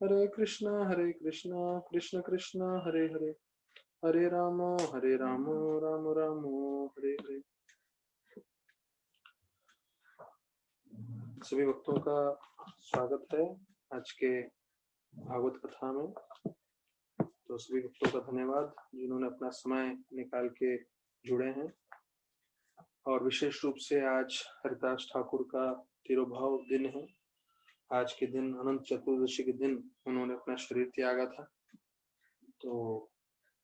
हरे कृष्णा कृष्ण कृष्ण हरे हरे, हरे राम राम राम हरे हरे। सभी भक्तों का स्वागत है आज के भागवत कथा में। तो सभी भक्तों का धन्यवाद जिन्होंने अपना समय निकाल के जुड़े हैं। और विशेष रूप से आज हरिदास ठाकुर का तिरुभाव दिन है। आज के दिन अनंत चतुर्दशी के दिन उन्होंने अपना शरीर त्यागा था। तो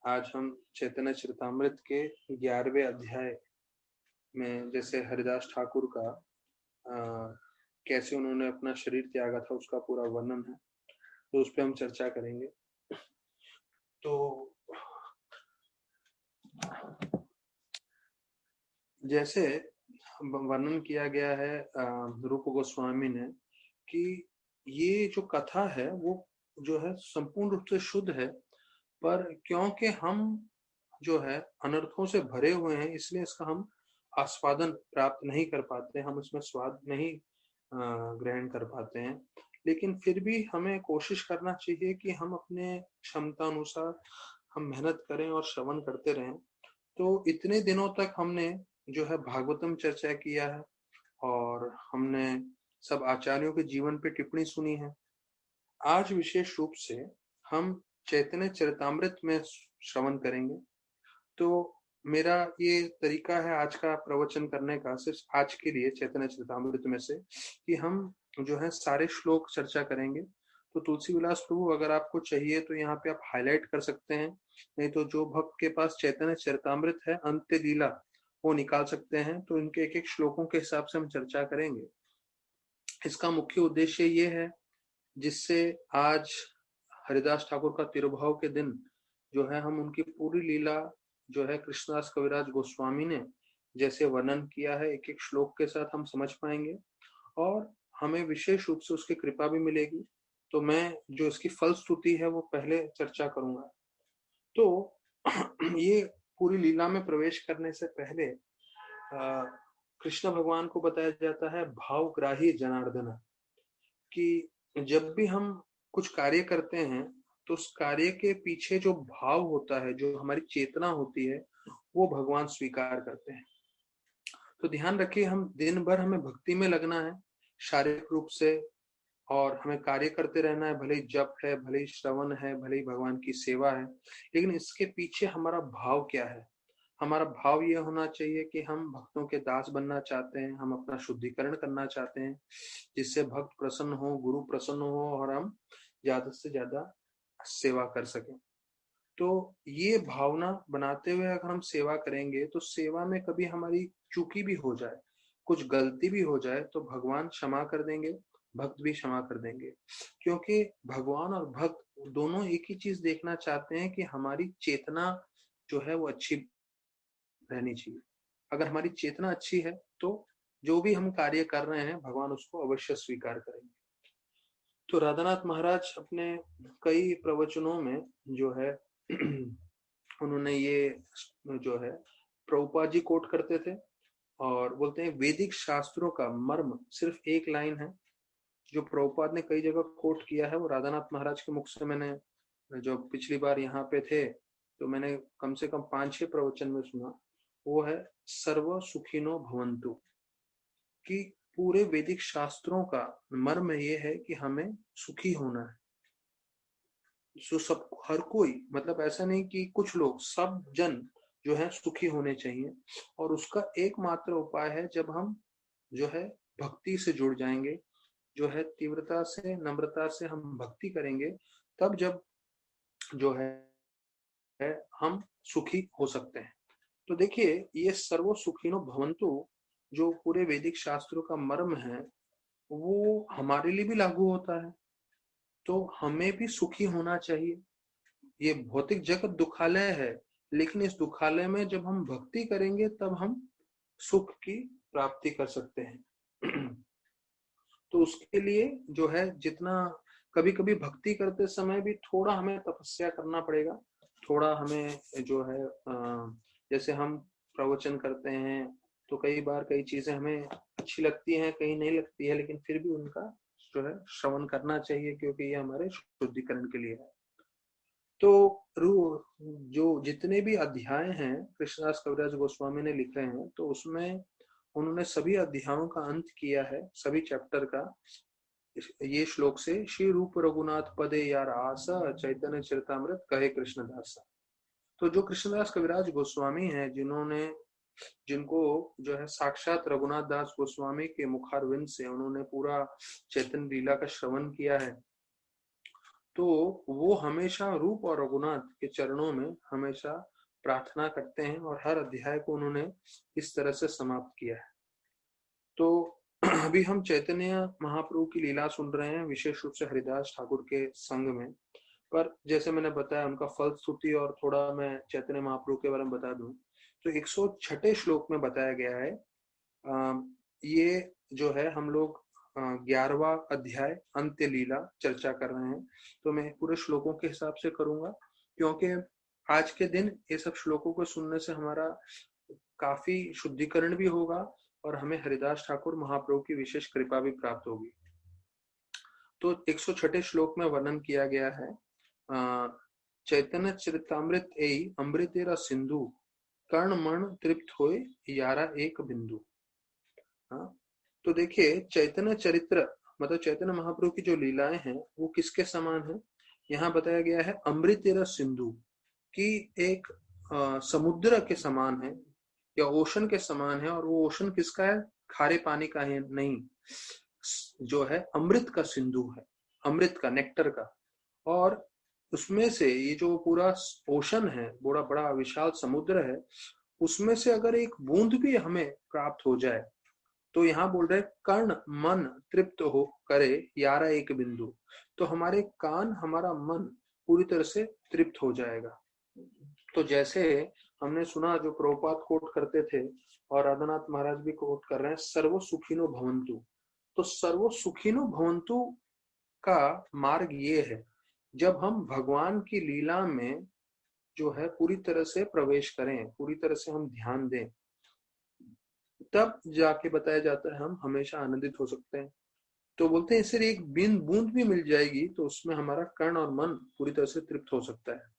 आज हम चैतन्य चरितामृत के 11वें अध्याय में जैसे हरिदास ठाकुर का कैसे उन्होंने अपना शरीर त्यागा था उसका पूरा वर्णन है, तो उस पर हम चर्चा करेंगे। तो जैसे वर्णन किया गया है रूप गोस्वामी ने कि ये जो कथा है वो जो है संपूर्ण रूप से शुद्ध है, पर क्योंकि हम जो है अनर्थों से भरे हुए हैं इसलिए इसका हम आस्वादन प्राप्त नहीं कर पाते, हम इसमें स्वाद नहीं ग्रहण कर पाते हैं। लेकिन फिर भी हमें कोशिश करना चाहिए कि हम अपने क्षमता अनुसार हम मेहनत करें और श्रवण करते रहें। तो इतने दिनों तक हमने जो है भागवतम चर्चा किया है और हमने सब आचार्यों के जीवन पे टिप्पणी सुनी है। आज विशेष रूप से हम चैतन्य चरितामृत में श्रवण करेंगे। तो मेरा ये तरीका है आज का प्रवचन करने का, सिर्फ आज के लिए चैतन्य चरितामृत में से कि हम जो है सारे श्लोक चर्चा करेंगे। तो तुलसी विलास प्रभु अगर आपको चाहिए तो यहाँ पे आप हाईलाइट कर सकते हैं, नहीं तो जो भक्त के पास चैतन्य चरितामृत है अंत्य लीला वो निकाल सकते हैं। तो इनके एक एक श्लोकों के हिसाब से हम चर्चा करेंगे। इसका मुख्य उद्देश्य ये है जिससे आज हरिदास ठाकुर का तिरुभाव के दिन जो है हम उनकी पूरी लीला जो है कृष्णदास कविराज गोस्वामी ने जैसे वर्णन किया है एक एक श्लोक के साथ हम समझ पाएंगे और हमें विशेष रूप से उसकी कृपा भी मिलेगी। तो मैं जो इसकी फलश्रुति है वो पहले चर्चा करूंगा। तो ये पूरी लीला में प्रवेश करने से पहले कृष्ण भगवान को बताया जाता है भावग्राही जनार्दन, कि जब भी हम कुछ कार्य करते हैं तो उस कार्य के पीछे जो भाव होता है, जो हमारी चेतना होती है, वो भगवान स्वीकार करते हैं। तो ध्यान रखिए हम दिन भर हमें भक्ति में लगना है शारीरिक रूप से, और हमें कार्य करते रहना है, भले ही जप है, भले ही श्रवण है, भले ही भगवान की सेवा है, लेकिन इसके पीछे हमारा भाव क्या है। हमारा भाव यह होना चाहिए कि हम भक्तों के दास बनना चाहते हैं, हम अपना शुद्धिकरण करना चाहते हैं जिससे भक्त प्रसन्न हो, गुरु प्रसन्न हो और हम ज्यादा से ज्यादा सेवा कर सकें। तो ये भावना बनाते हुए अगर हम सेवा करेंगे तो सेवा में कभी हमारी चूकी भी हो जाए, कुछ गलती भी हो जाए तो भगवान क्षमा कर देंगे, भक्त भी क्षमा कर देंगे। क्योंकि भगवान और भक्त दोनों एक ही चीज देखना चाहते हैं कि हमारी चेतना जो है वो अच्छी रहनी चाहिए। अगर हमारी चेतना अच्छी है तो जो भी हम कार्य कर रहे हैं भगवान उसको अवश्य स्वीकार करेंगे। तो राधानाथ महाराज अपने कई प्रवचनों में जो है उन्होंने ये जो है प्रभुपाद जी कोट करते थे और बोलते हैं वैदिक शास्त्रों का मर्म सिर्फ एक लाइन है। जो प्रभुपाद ने कई जगह कोट किया है वो राधानाथ महाराज के मुख से मैंने जो पिछली बार यहाँ पे थे तो मैंने कम से कम 5-6 प्रवचन में सुना। वो है सर्व सुखिनो भवन्तु, कि पूरे वैदिक शास्त्रों का मर्म ये है कि हमें सुखी होना है। सो सब हर कोई, मतलब ऐसा नहीं कि कुछ लोग, सब जन जो है सुखी होने चाहिए। और उसका एकमात्र उपाय है जब हम जो है भक्ति से जुड़ जाएंगे, जो है तीव्रता से नम्रता से हम भक्ति करेंगे, तब जब जो है हम सुखी हो सकते हैं। तो देखिए ये सर्व सुखिनो भवन्तु जो पूरे वैदिक शास्त्रों का मर्म है वो हमारे लिए भी लागू होता है। तो हमें भी सुखी होना चाहिए। ये भौतिक जगत दुखालय है, लेकिन इस दुखालय में जब हम भक्ति करेंगे तब हम सुख की प्राप्ति कर सकते हैं। तो उसके लिए जो है जितना कभी कभी भक्ति करते समय भी थोड़ा हमें तपस्या करना पड़ेगा, थोड़ा हमें जो है जैसे हम प्रवचन करते हैं तो कई बार कई चीजें हमें अच्छी लगती हैं, कहीं नहीं लगती है, लेकिन फिर भी उनका जो है श्रवण करना चाहिए, क्योंकि ये हमारे शुद्धिकरण के लिए है। तो जो जितने भी अध्याय हैं कृष्णदास कविराज गोस्वामी ने लिखे हैं, तो उसमें उन्होंने सभी अध्यायों का अंत किया है, सभी चैप्टर का, ये श्लोक से, श्री रूप रघुनाथ पदे यार आसा चैतन्य चरितामृत कहे कृष्णदासा। तो जो कृष्णदास कविराज गोस्वामी हैं, जिनको जो है साक्षात रघुनाथ दास गोस्वामी के मुखारविंद से उन्होंने पूरा चैतन्य लीला का श्रवण किया है, तो वो हमेशा रूप और रघुनाथ के चरणों में हमेशा प्रार्थना करते हैं, और हर अध्याय को उन्होंने इस तरह से समाप्त किया है। तो अभी हम चैतन्य महाप्रभु की लीला सुन रहे हैं, विशेष रूप से हरिदास ठाकुर के संग में। पर जैसे मैंने बताया, उनका फल स्तुति और थोड़ा मैं चैतन्य महाप्रभु के बारे में बता दूं, तो 106 श्लोक में बताया गया है। ये जो है हम लोग 11वां अध्याय अंत्य लीला चर्चा कर रहे हैं। तो मैं पूरे श्लोकों के हिसाब से करूंगा, क्योंकि आज के दिन ये सब श्लोकों को सुनने से हमारा काफी शुद्धिकरण भी होगा और हमें हरिदास ठाकुर महाप्रभु की विशेष कृपा भी प्राप्त होगी। तो 106 श्लोक में वर्णन किया गया है, चैतन्य चरितामृत एई अमृतेरा सिंधु कर्ण मण तृप्त होए यारा एक बिंदु। तो देखिए, चैतन्य चरित्र मतलब चैतन्य महाप्रभु की जो लीलाएं हैं वो किसके समान है? यहाँ बताया गया है अमृतेरा सिंधु की एक समुद्र के समान है या ओशन के समान है। और वो ओशन किसका है? खारे पानी का है नहीं, जो है अमृत का सिंधु है, अमृत का, नेक्टर का। और उसमें से ये जो पूरा ओशन है, बड़ा बड़ा विशाल समुद्र है, उसमें से अगर एक बूंद भी हमें प्राप्त हो जाए, तो यहाँ बोल रहे कर्ण मन तृप्त हो करे यारा एक बिंदु, तो हमारे कान, हमारा मन पूरी तरह से तृप्त हो जाएगा। तो जैसे हमने सुना, जो प्रभुपाद कोट करते थे और राधानाथ महाराज भी कोट कर रहे हैं, सर्व सुखिनो भवन्तु। तो सर्व सुखिनो भवन्तु का मार्ग ये है, जब हम भगवान की लीला में जो है पूरी तरह से प्रवेश करें, पूरी तरह से हम ध्यान दें, तब जाके बताया जाता है हम हमेशा आनंदित हो सकते हैं। तो बोलते हैं इससे एक बूंद भी मिल जाएगी तो उसमें हमारा कर्ण और मन पूरी तरह से तृप्त हो सकता है।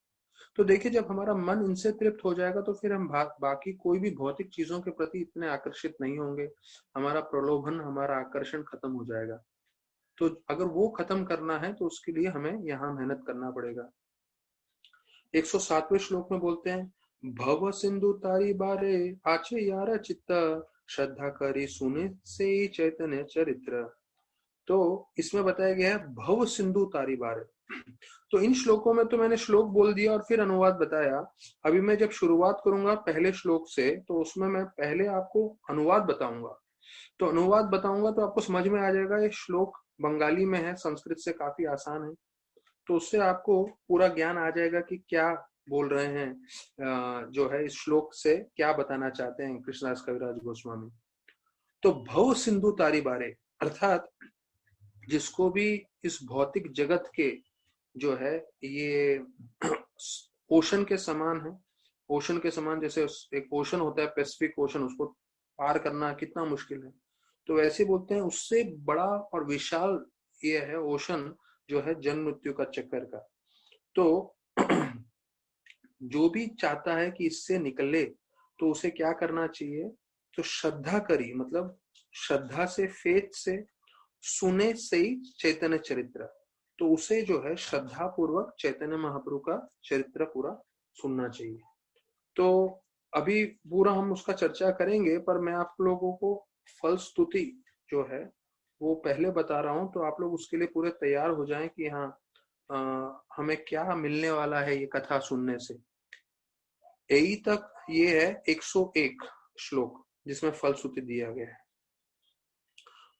तो देखिए, जब हमारा मन इनसे तृप्त हो जाएगा तो फिर हम बाकी कोई भी भौतिक चीजों के प्रति इतने आकर्षित नहीं होंगे, हमारा प्रलोभन, हमारा आकर्षण खत्म हो जाएगा। तो अगर वो खत्म करना है तो उसके लिए हमें यहाँ मेहनत करना पड़ेगा। 107वें श्लोक में बोलते हैं, भव सिंधु तारी बारे आचे यारा चित्ता श्रद्धा करी सुने से चैतन्य चरित्र। तो इसमें बताया गया है भव सिंधु तारी बारे। तो इन श्लोकों में तो मैंने श्लोक बोल दिया और फिर अनुवाद बताया। अभी मैं जब शुरुआत करूंगा पहले श्लोक से, तो उसमें मैं पहले आपको अनुवाद बताऊंगा। तो अनुवाद बताऊंगा तो आपको समझ में आ जाएगा। ये श्लोक बंगाली में है, संस्कृत से काफी आसान है, तो उससे आपको पूरा ज्ञान आ जाएगा कि क्या बोल रहे हैं, जो है इस श्लोक से क्या बताना चाहते हैं कृष्णदास कविराज गोस्वामी। तो भव सिंधु तारी बारे, अर्थात जिसको भी इस भौतिक जगत के जो है ये ओशन के समान है, ओशन के समान, जैसे एक ओशन होता है पैसिफिक ओशन, उसको पार करना कितना मुश्किल है, तो वैसे बोलते हैं उससे बड़ा और विशाल ये है ओशन, जो है जन्म मृत्यु का चक्कर का। तो जो भी चाहता है कि इससे निकले तो उसे क्या करना चाहिए? तो श्रद्धा करी, मतलब श्रद्धा से, फेथ से, सुने से ही चैतन्य चरित्र, तो उसे जो है श्रद्धा पूर्वक चैतन्य महाप्रभु का चरित्र पूरा सुनना चाहिए। तो अभी पूरा हम उसका चर्चा करेंगे, पर मैं आप लोगों को फल स्तुति जो है वो पहले बता रहा हूं, तो आप लोग उसके लिए पूरे तैयार हो जाएं कि हाँ हमें क्या मिलने वाला है ये कथा सुनने से। यही तक ये है 101 श्लोक जिसमें फल स्तुति दिया गया है।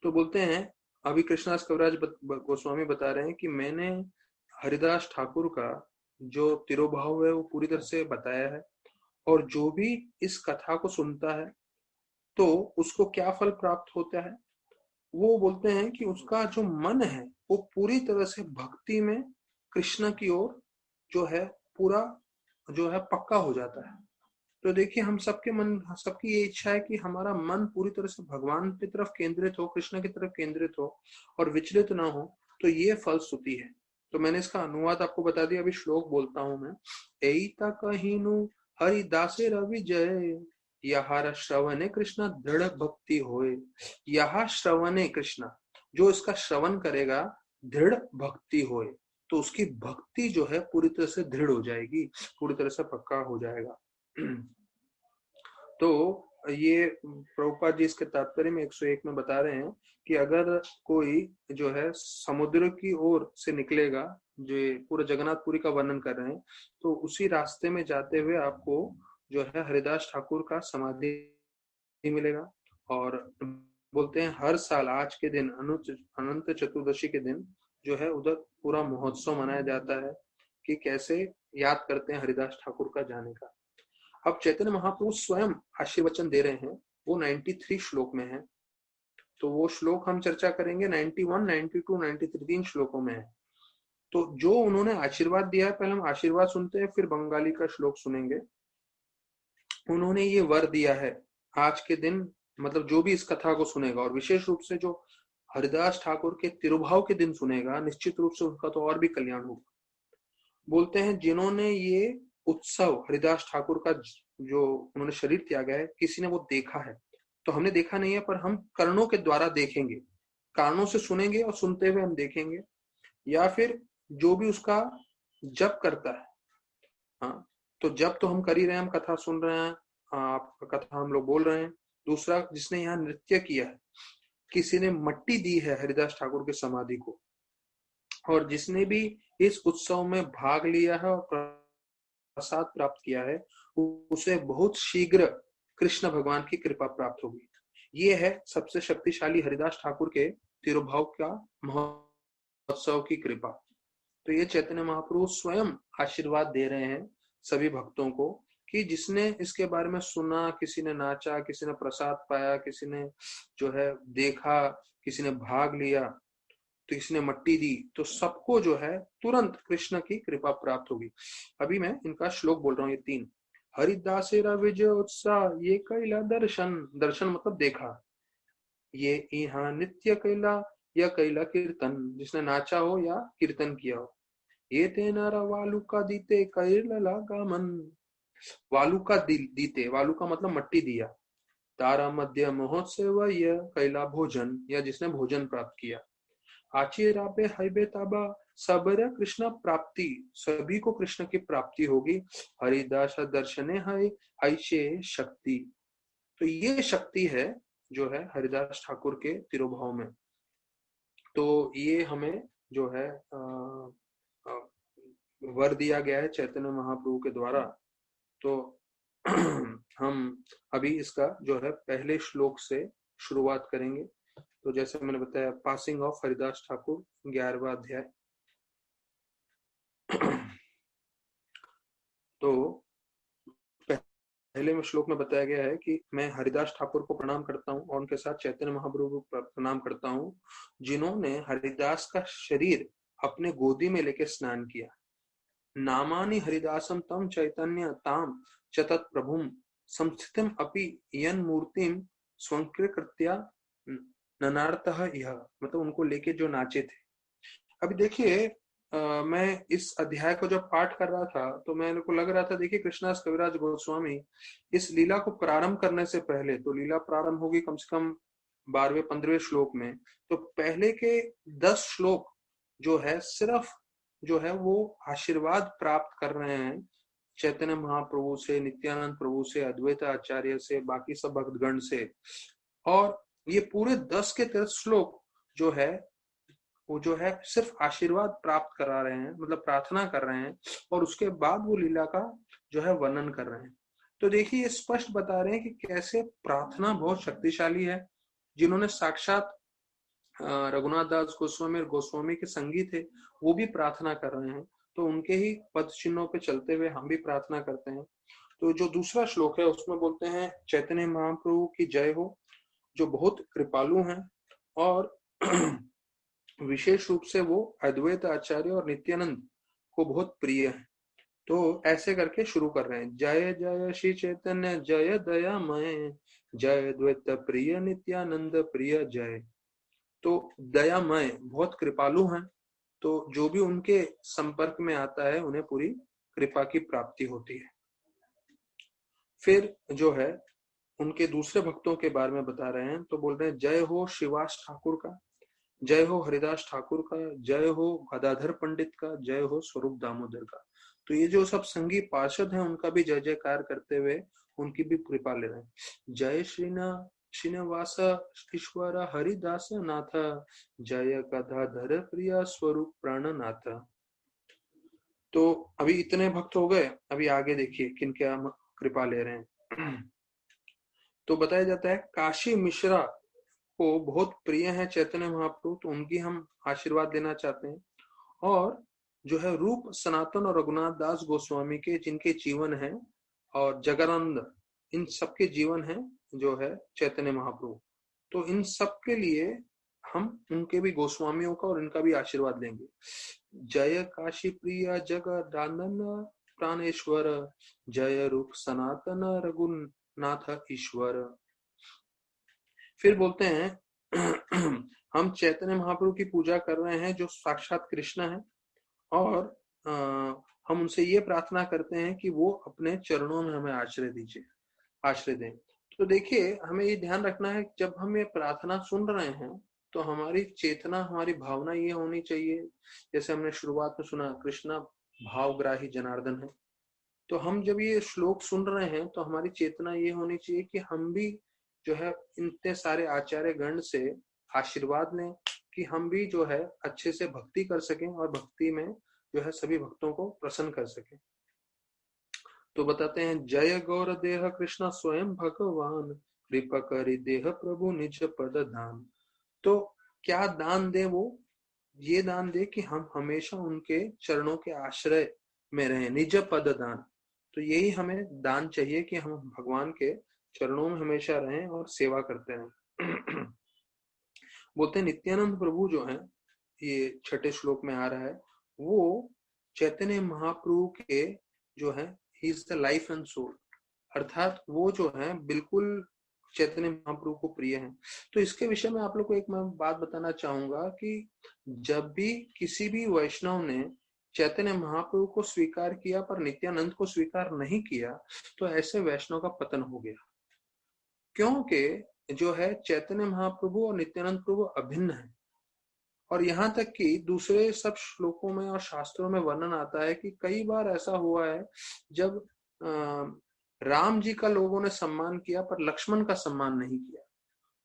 तो बोलते हैं, अभी कृष्णदास कविराज गोस्वामी बता रहे हैं कि मैंने हरिदास ठाकुर का जो तिरोभाव है वो पूरी तरह से बताया है, और जो भी इस कथा को सुनता है तो उसको क्या फल प्राप्त होता है। वो बोलते हैं कि उसका जो मन है वो पूरी तरह से भक्ति में कृष्ण की ओर जो है पूरा जो है पक्का हो जाता है। तो देखिए हम सबकी ये इच्छा है कि हमारा मन पूरी तरह से भगवान की तरफ केंद्रित हो, कृष्ण की तरफ केंद्रित हो और विचलित ना हो। तो ये फलश्रुति है। तो मैंने इसका अनुवाद आपको बता दिया, अभी श्लोक बोलता हूं मैं। एता कहीनु हरिदासे रवि जय, यहार श्रवणे कृष्ण दृढ़ भक्ति होए। यहा श्रवणे कृष्ण, जो इसका श्रवण करेगा दृढ़ भक्ति होए, तो उसकी भक्ति जो है पूरी तरह से दृढ़ हो जाएगी, पूरी तरह से पक्का हो जाएगा। तो ये प्रभुपाद जी इसके तात्पर्य में 101 में बता रहे हैं कि अगर कोई जो है समुद्र की ओर से निकलेगा, जो पूरा जगन्नाथपुरी का वर्णन कर रहे हैं, तो उसी रास्ते में जाते हुए आपको जो है हरिदास ठाकुर का समाधि मिलेगा। और बोलते हैं हर साल आज के दिन अनंत चतुर्दशी के दिन जो है उधर पूरा महोत्सव मनाया जाता है कि कैसे याद करते हैं हरिदास ठाकुर का जाने का। अब चैतन्य महाप्रभु स्वयं आशीर्वचन दे रहे हैं, वो 93 श्लोक में है। तो वो श्लोक हम चर्चा करेंगे 91, 92, 93 3 श्लोकों में है। तो जो उन्होंने आशीर्वाद दिया है, पहले हम आशीर्वाद सुनते हैं, फिर बंगाली का श्लोक सुनेंगे। उन्होंने ये वर दिया है आज के दिन, मतलब जो भी इस कथा को सुनेगा, और विशेष रूप से जो हरिदास ठाकुर के तिरुभाव के दिन सुनेगा, निश्चित रूप से उनका तो और भी कल्याण होगा। बोलते हैं जिन्होंने ये उत्सव हरिदास ठाकुर का जो उन्होंने शरीर त्यागा है, किसी ने वो देखा है, तो हमने देखा नहीं है, पर हम कर्णों के द्वारा देखेंगे, कानों से सुनेंगे और सुनते हुए हम देखेंगे, या फिर जो भी उसका जप करता है। हाँ, तो जप तो हम कर ही रहे हैं, हम कथा सुन रहे हैं, कथा हम लोग बोल रहे हैं। दूसरा, जिसने यहाँ नृत्य किया है, किसी ने मट्टी दी है हरिदास ठाकुर के समाधि को, और जिसने भी इस उत्सव में भाग लिया है और प्रसाद प्राप्त किया है, उसे बहुत शीघ्र कृष्ण भगवान की कृपा प्राप्त होगी। ये है सबसे शक्तिशाली हरिदास ठाकुर के तिरुभाव का महोत्सव की कृपा। तो ये चैतन्य महाप्रभु स्वयं आशीर्वाद दे रहे हैं सभी भक्तों को कि जिसने इसके बारे में सुना, किसी ने नाचा, किसी ने प्रसाद पाया, किसी ने जो है देखा, किसी ने भाग लिया, तो किसी ने मट्टी दी, तो सबको जो है तुरंत कृष्ण की कृपा प्राप्त होगी। अभी मैं इनका श्लोक बोल रहा हूँ, ये 3। हरिदासेरा विजय उत्साह ये कैला दर्शन, दर्शन मतलब देखा, ये यहाँ नित्य कैला या कैला कीर्तन, जिसने नाचा हो या कीर्तन किया हो। ये तेनारा वालू का दीते कैला गामन, वालू का दीते, वालू का मतलब मट्टी दिया। तारा मध्य महोत्सव यह कैला भोजन, या जिसने भोजन प्राप्त किया। आचिरा पे हईबे ताबा सबरा कृष्ण प्राप्ति, सभी को कृष्ण की प्राप्ति होगी। हरिदास दर्शने है ऐसे शक्ति, तो ये शक्ति है जो है हरिदास ठाकुर के तिरुभाव में। तो ये हमें जो है वर दिया गया है चैतन्य महाप्रभु के द्वारा। तो हम अभी इसका जो है पहले श्लोक से शुरुआत करेंगे। तो जैसे मैंने बताया, पासिंग ऑफ हरिदास ठाकुर 11वां अध्याय। तो पहले में श्लोक में बताया गया है कि मैं हरिदास ठाकुर को प्रणाम करता हूँ और उनके साथ चैतन्य महाप्रभु को प्रणाम करता हूँ, जिन्होंने हरिदास का शरीर अपने गोदी में लेके स्नान किया। नामानि हरिदासम तम चैतन्य ताम चतत प्रभुम संस्थितम अपि यन मूर्तिम स्वंकृत्या ननार्तः यह, मतलब उनको लेके जो नाचे थे। अभी देखिए, मैं इस अध्याय को जब पाठ कर रहा था तो मेरे को लग रहा था, देखिए कृष्णदास कविराज गोस्वामी इस लीला को प्रारंभ करने से पहले, तो लीला प्रारंभ होगी कम से कम 12वें-15वें श्लोक में, तो पहले के 10 श्लोक जो है सिर्फ जो है वो आशीर्वाद प्राप्त कर रहे हैं चैतन्य महाप्रभु से, नित्यानंद प्रभु से, अद्वैत आचार्य से, बाकी सब भक्तगण से। और ये पूरे 10 के 10 श्लोक जो है वो जो है सिर्फ आशीर्वाद प्राप्त करा रहे हैं, मतलब प्रार्थना कर रहे हैं, और उसके बाद वो लीला का जो है वर्णन कर रहे हैं। तो देखिए ये स्पष्ट बता रहे हैं कि कैसे प्रार्थना बहुत शक्तिशाली है। जिन्होंने साक्षात रघुनाथ दास गोस्वामी और गोस्वामी के संगी थे, वो भी प्रार्थना कर रहे हैं। तो उनके ही पद चिन्हों पे चलते हुए हम भी प्रार्थना करते हैं। तो जो दूसरा श्लोक है उसमें बोलते हैं, चैतन्य महाप्रभु की जय हो, जो बहुत कृपालु हैं और विशेष रूप से वो अद्वैत आचार्य और नित्यानंद को बहुत प्रिय है। तो ऐसे करके शुरू कर रहे हैं, जय जय श्री चैतन्य जय दयामय, जय द्वैत प्रिय नित्यानंद प्रिय जय। तो दयामय बहुत कृपालु हैं, तो जो भी उनके संपर्क में आता है उन्हें पूरी कृपा की प्राप्ति होती है। फिर जो है उनके दूसरे भक्तों के बारे में बता रहे हैं, तो बोल रहे हैं, जय हो शिवास ठाकुर का, जय हो हरिदास ठाकुर का, जय हो गदाधर पंडित का, जय हो स्वरूप दामोदर का। तो ये जो सब संगी पार्षद हैं उनका भी जय जयकार करते हुए उनकी भी कृपा ले रहे हैं। जय श्रीनिवास ईश्वर हरिदास नाथ, जय गदाधर प्रिय स्वरूप प्राणनाथ। तो अभी इतने भक्त हो गए, अभी आगे देखिए किन क्या कृपा ले रहे हैं। तो बताया जाता है काशी मिश्रा को बहुत प्रिय है चैतन्य महाप्रभु, तो उनकी हम आशीर्वाद लेना चाहते हैं। और जो है रूप सनातन और रघुनाथ दास गोस्वामी के जिनके जीवन है, और जगरानंद, इन सबके जीवन है जो है चैतन्य महाप्रभु, तो इन सब के लिए हम उनके भी गोस्वामियों का और इनका भी आशीर्वाद लेंगे। जय काशी प्रिय जगदानंद प्राणेश्वर, जय रूप सनातन रघुनाथ ईश्वर। फिर बोलते हैं हम चैतन्य महाप्रभु की पूजा कर रहे हैं जो साक्षात कृष्ण है, और हम उनसे ये प्रार्थना करते हैं कि वो अपने चरणों में हमें आश्रय दीजिए, आश्रय दें। तो देखिए हमें ये ध्यान रखना है, जब हम ये प्रार्थना सुन रहे हैं तो हमारी चेतना, हमारी भावना ये होनी चाहिए, जैसे हमने शुरुआत में सुना, कृष्णा भावग्राही जनार्दन है। तो हम जब ये श्लोक सुन रहे हैं तो हमारी चेतना ये होनी चाहिए कि हम भी जो है इतने सारे आचार्य गण से आशीर्वाद लें कि हम भी जो है अच्छे से भक्ति कर सकें और भक्ति में जो है सभी भक्तों को प्रसन्न कर सकें। तो बताते हैं, जय गौर देह कृष्ण स्वयं भगवान, कृपा करी देह प्रभु निज पद दान। तो क्या दान दे वो? ये दान दे कि हम हमेशा उनके चरणों के आश्रय में रहें, निज पद दान। तो यही हमें दान चाहिए कि हम भगवान के चरणों में हमेशा रहें और सेवा करते रहें। बोलते हैं नित्यानंद प्रभु जो है, ये छठे श्लोक में आ रहा है, वो चैतन्य महाप्रभु के जो है he is the life and soul, अर्थात वो जो है बिल्कुल चैतन्य महाप्रभु को प्रिय है। तो इसके विषय में आप लोग को एक मैं बात बताना चाहूंगा कि जब भी किसी भी वैष्णव ने चैतन्य महाप्रभु को स्वीकार किया पर नित्यानंद को स्वीकार नहीं किया, तो ऐसे वैष्णव का पतन हो गया। क्योंकि जो है चैतन्य महाप्रभु और नित्यानंद प्रभु अभिन्न है, और यहाँ तक कि दूसरे सब श्लोकों में और शास्त्रों में वर्णन आता है कि कई बार ऐसा हुआ है जब राम जी का लोगों ने सम्मान किया पर लक्ष्मण का सम्मान नहीं किया,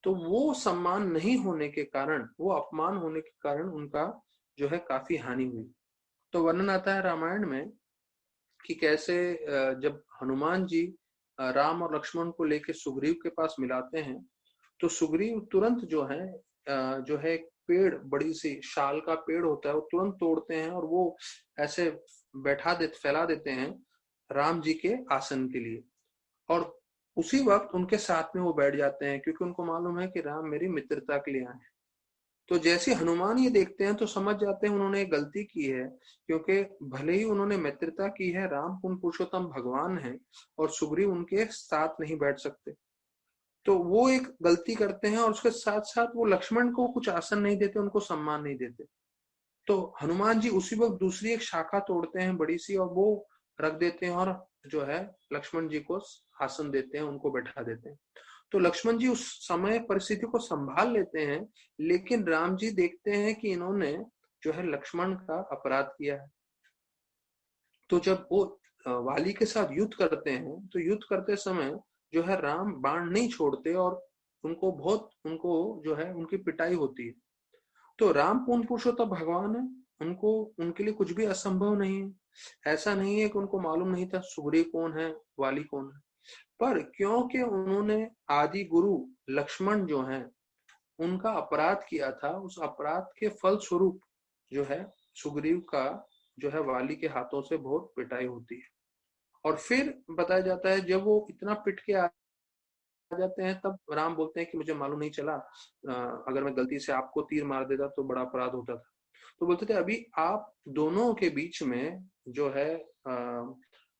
तो वो सम्मान नहीं होने के कारण, वो अपमान होने के कारण उनका जो है काफी हानि हुई। तो वर्णन आता है रामायण में कि कैसे जब हनुमान जी राम और लक्ष्मण को लेकर सुग्रीव के पास मिलाते हैं, तो सुग्रीव तुरंत जो है एक पेड़, बड़ी सी शाल का पेड़ होता है, वो तुरंत तोड़ते हैं और वो ऐसे फैला देते हैं राम जी के आसन के लिए, और उसी वक्त उनके साथ में वो बैठ जाते हैं, क्योंकि उनको मालूम है कि राम मेरी मित्रता के लिए आए हैं। तो जैसे हनुमान ये देखते हैं तो समझ जाते हैं उन्होंने एक गलती की है, क्योंकि भले ही उन्होंने मित्रता की है, राम पुण्य पुरुषोत्तम भगवान है और सुग्रीव उनके साथ नहीं बैठ सकते, तो वो एक गलती करते हैं, और उसके साथ साथ वो लक्ष्मण को कुछ आसन नहीं देते, उनको सम्मान नहीं देते। तो हनुमान जी उसी वक्त दूसरी एक शाखा तोड़ते हैं बड़ी सी, और वो रख देते हैं और जो है लक्ष्मण जी को आसन देते हैं, उनको बैठा देते हैं। तो लक्ष्मण जी उस समय परिस्थिति को संभाल लेते हैं, लेकिन राम जी देखते हैं कि इन्होंने जो है लक्ष्मण का अपराध किया है। तो जब वो वाली के साथ युद्ध करते हैं, तो युद्ध करते समय जो है राम बाण नहीं छोड़ते और उनको जो है उनकी पिटाई होती है। तो राम पूर्ण पुरुषोत्तम भगवान है, उनको उनके लिए कुछ भी असंभव नहीं है। ऐसा नहीं है कि उनको मालूम नहीं था सुग्रीव कौन है, वाली कौन है, पर क्योंकि उन्होंने आदि गुरु लक्ष्मण जो है उनका अपराध किया था, उस अपराध के फल स्वरूप जो है सुग्रीव का जो है वाली के हाथों से बहुत पिटाई होती है। और फिर बताया जाता है जब वो इतना पिट के आ जाते हैं, तब राम बोलते हैं कि मुझे मालूम नहीं चला, अगर मैं गलती से आपको तीर मार देता तो बड़ा अपराध होता था। तो बोलते थे अभी आप दोनों के बीच में जो है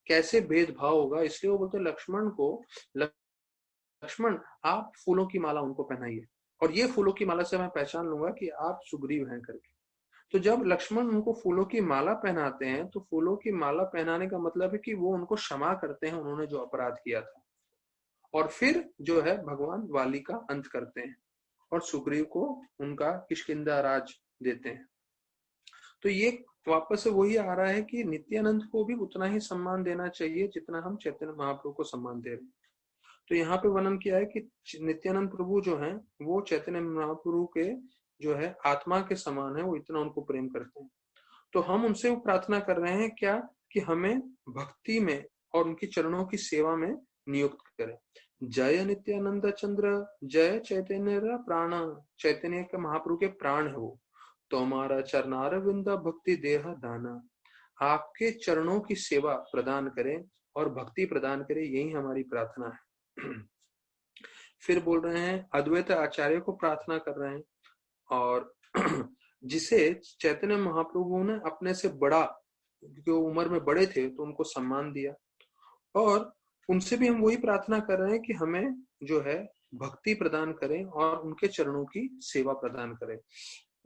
कैसे भेदभाव होगा, इसलिए वो बोलते लक्ष्मण को, लक्ष्मण आप फूलों की माला उनको पहनाइए, और ये फूलों की माला से मैं पहचान लूंगा कि आप सुग्रीव हैं करके। तो जब लक्ष्मण उनको फूलों की माला पहनाते हैं, तो फूलों की माला पहनाने का मतलब है कि वो उनको क्षमा करते हैं उन्होंने जो अपराध किया था, और फिर जो है भगवान वाली का अंत करते हैं और सुग्रीव को उनका किष्किंधा राज देते हैं। तो ये वापस से वही आ रहा है कि नित्यानंद को भी उतना ही सम्मान देना चाहिए जितना हम चैतन्य महाप्रभु को सम्मान दे रहे हैं। तो यहाँ पे वर्णन किया है कि नित्यानंद प्रभु जो हैं वो चैतन्य महाप्रभु के जो है आत्मा के समान है, वो इतना उनको प्रेम करते हैं। तो हम उनसे वो प्रार्थना कर रहे हैं क्या, कि हमें भक्ति में और उनके चरणों की सेवा में नियुक्त करें। जय नित्यानंद चंद्र जय चैतन्य प्राण, चैतन्य के महाप्रभु के प्राण है वो। तुम्हारा चरणार विंदा भक्ति देह दाना, आपके चरणों की सेवा प्रदान करें और भक्ति प्रदान करें, यही हमारी प्रार्थना है। फिर बोल रहे हैं अद्वैत आचार्य को प्रार्थना कर रहे हैं, और जिसे चैतन्य महाप्रभु ने अपने से बड़ा, जो उम्र में बड़े थे तो उनको सम्मान दिया, और उनसे भी हम वही प्रार्थना कर रहे हैं कि हमें जो है भक्ति प्रदान करें और उनके चरणों की सेवा प्रदान करें।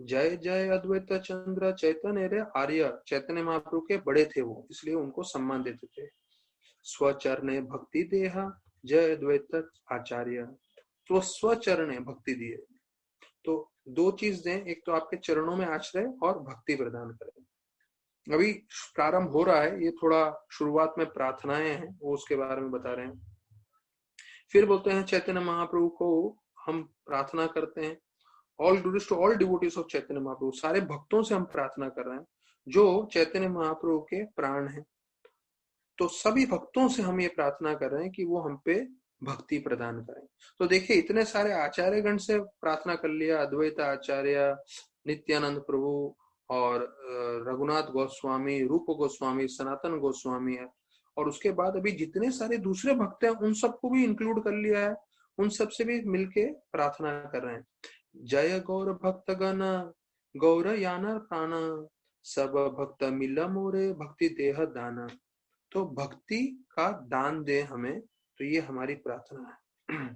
जय जय अद्वैत चंद्र चैतन्य आर्य, चैतन्य महाप्रभु के बड़े थे वो, इसलिए उनको सम्मान देते थे। स्वचरणे भक्ति देहा जय अद्वैत आचार्य, तो स्वचरणे भक्ति दिए, तो दो चीज दें, एक तो आपके चरणों में आश्रय और भक्ति प्रदान करें। अभी प्रारंभ हो रहा है, ये थोड़ा शुरुआत में प्रार्थनाएं हैं वो उसके बारे में बता रहे हैं। फिर बोलते हैं चैतन्य महाप्रभु को हम प्रार्थना करते हैं, all glories to all devotees of Chaitanya Mahaprabhu, सारे भक्तों से हम प्रार्थना कर रहे हैं जो चैतन्य महाप्रभु के प्राण हैं। तो सभी भक्तों से हम ये प्रार्थना कर रहे हैं कि वो हम पे भक्ति प्रदान करें। तो देखिए इतने सारे आचार्य गण से प्रार्थना कर लिया, अद्वैत आचार्य, नित्यानंद प्रभु और रघुनाथ गोस्वामी, रूप गोस्वामी, सनातन गोस्वामी है, और उसके बाद अभी जितने सारे दूसरे भक्त हैं उन सबको भी इंक्लूड कर लिया है, उन सबसे भी मिलके प्रार्थना कर रहे हैं। जय गौर भक्त गण गौर यान प्राण, सब भक्त मिल मोरे भक्ति देह दाना, तो भक्ति का दान दे हमें, तो ये हमारी प्रार्थना है।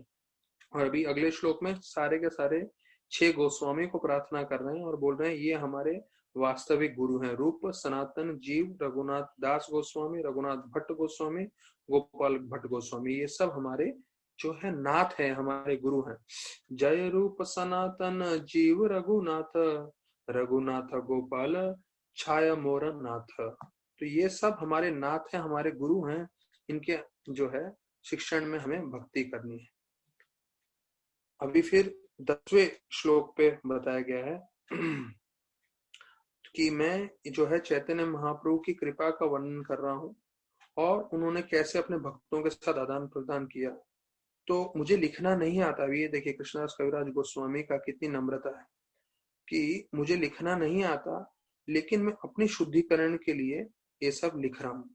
और अभी अगले श्लोक में सारे के सारे 6 गोस्वामी को प्रार्थना कर रहे हैं और बोल रहे हैं ये हमारे वास्तविक गुरु हैं, रूप, सनातन, जीव, रघुनाथ दास गोस्वामी, रघुनाथ भट्ट गोस्वामी, गोपाल भट्ट गोस्वामी, ये सब हमारे जो है नाथ है, हमारे गुरु हैं। जय रूप सनातन जीव रघुनाथ, रघुनाथ गोपाल छाया मोर नाथ, तो ये सब हमारे नाथ हैं, हमारे गुरु हैं, इनके जो है शिक्षण में हमें भक्ति करनी है। अभी फिर 10वें श्लोक पे बताया गया है कि मैं जो है चैतन्य महाप्रभु की कृपा का वर्णन कर रहा हूँ और उन्होंने कैसे अपने भक्तों के साथ आदान प्रदान किया। तो मुझे लिखना नहीं आता, अभी ये देखिए कृष्णदास कविराज गोस्वामी का कितनी नम्रता है कि मुझे लिखना नहीं आता, लेकिन मैं अपनी शुद्धिकरण के लिए ये सब लिख रहा हूँ।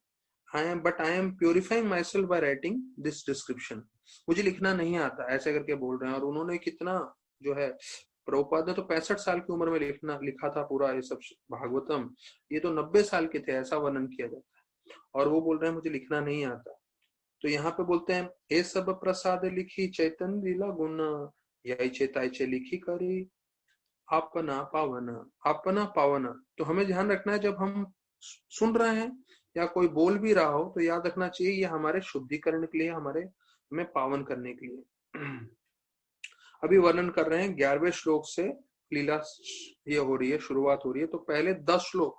I am purifying my self by writing this description, मुझे लिखना नहीं आता, ऐसे करके बोल रहे हैं। और उन्होंने कितना जो है, प्रभुपाद ने तो 65 साल की उम्र में लिखा था पूरा ये सब भागवतम, ये तो 90 साल के थे, ऐसा वर्णन किया जाता है। और वो बोल रहे हैं मुझे लिखना नहीं आता। तो यहाँ पे बोलते हैं ये सब प्रसाद लिखी चैतन्य लीला गुण, यही चेताइचे लिखी करी अपना पावन, अपना पावन। तो हमें ध्यान रखना है जब हम सुन रहे हैं या कोई बोल भी रहा हो तो याद रखना चाहिए ये हमारे शुद्धिकरण के लिए, हमें पावन करने के लिए। अभी वर्णन कर रहे हैं 11वें श्लोक से लीला ये हो रही है, शुरुआत हो रही है। तो पहले 10 श्लोक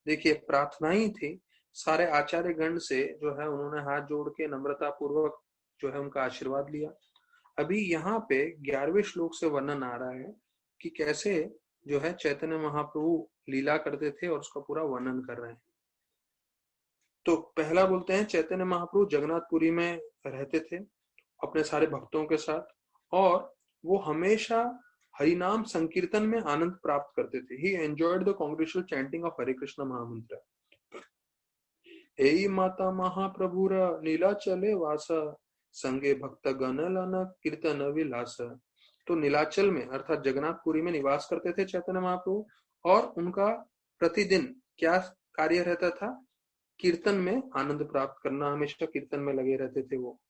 देखिए प्रार्थना ही थी, सारे आचार्य गण से जो है उन्होंने हाथ जोड़ के नम्रता पूर्वक जो है उनका आशीर्वाद लिया। अभी यहाँ पे 11वें श्लोक से वर्णन आ रहा है कि कैसे जो है चैतन्य महाप्रभु लीला करते थे और उसका पूरा वर्णन कर रहे हैं। तो पहला बोलते हैं चैतन्य महाप्रभु जगन्नाथपुरी में रहते थे अपने सारे भक्तों के साथ, और वो हमेशा हरिनाम संकीर्तन में आनंद प्राप्त करते थे। He enjoyed the congregational chanting of Hare Krishna mahamantra. एई माता महाप्रभुर नीलाचले वास, संगे भक्त गण लन कीर्तन विलास। तो नीलाचल में अर्थात जगन्नाथपुरी में निवास करते थे चैतन्य महाप्रभु, और उनका प्रतिदिन क्या कार्य रहता था? कीर्तन में आनंद प्राप्त करना, हमेशा कीर्तन में लगे रहते थे वो।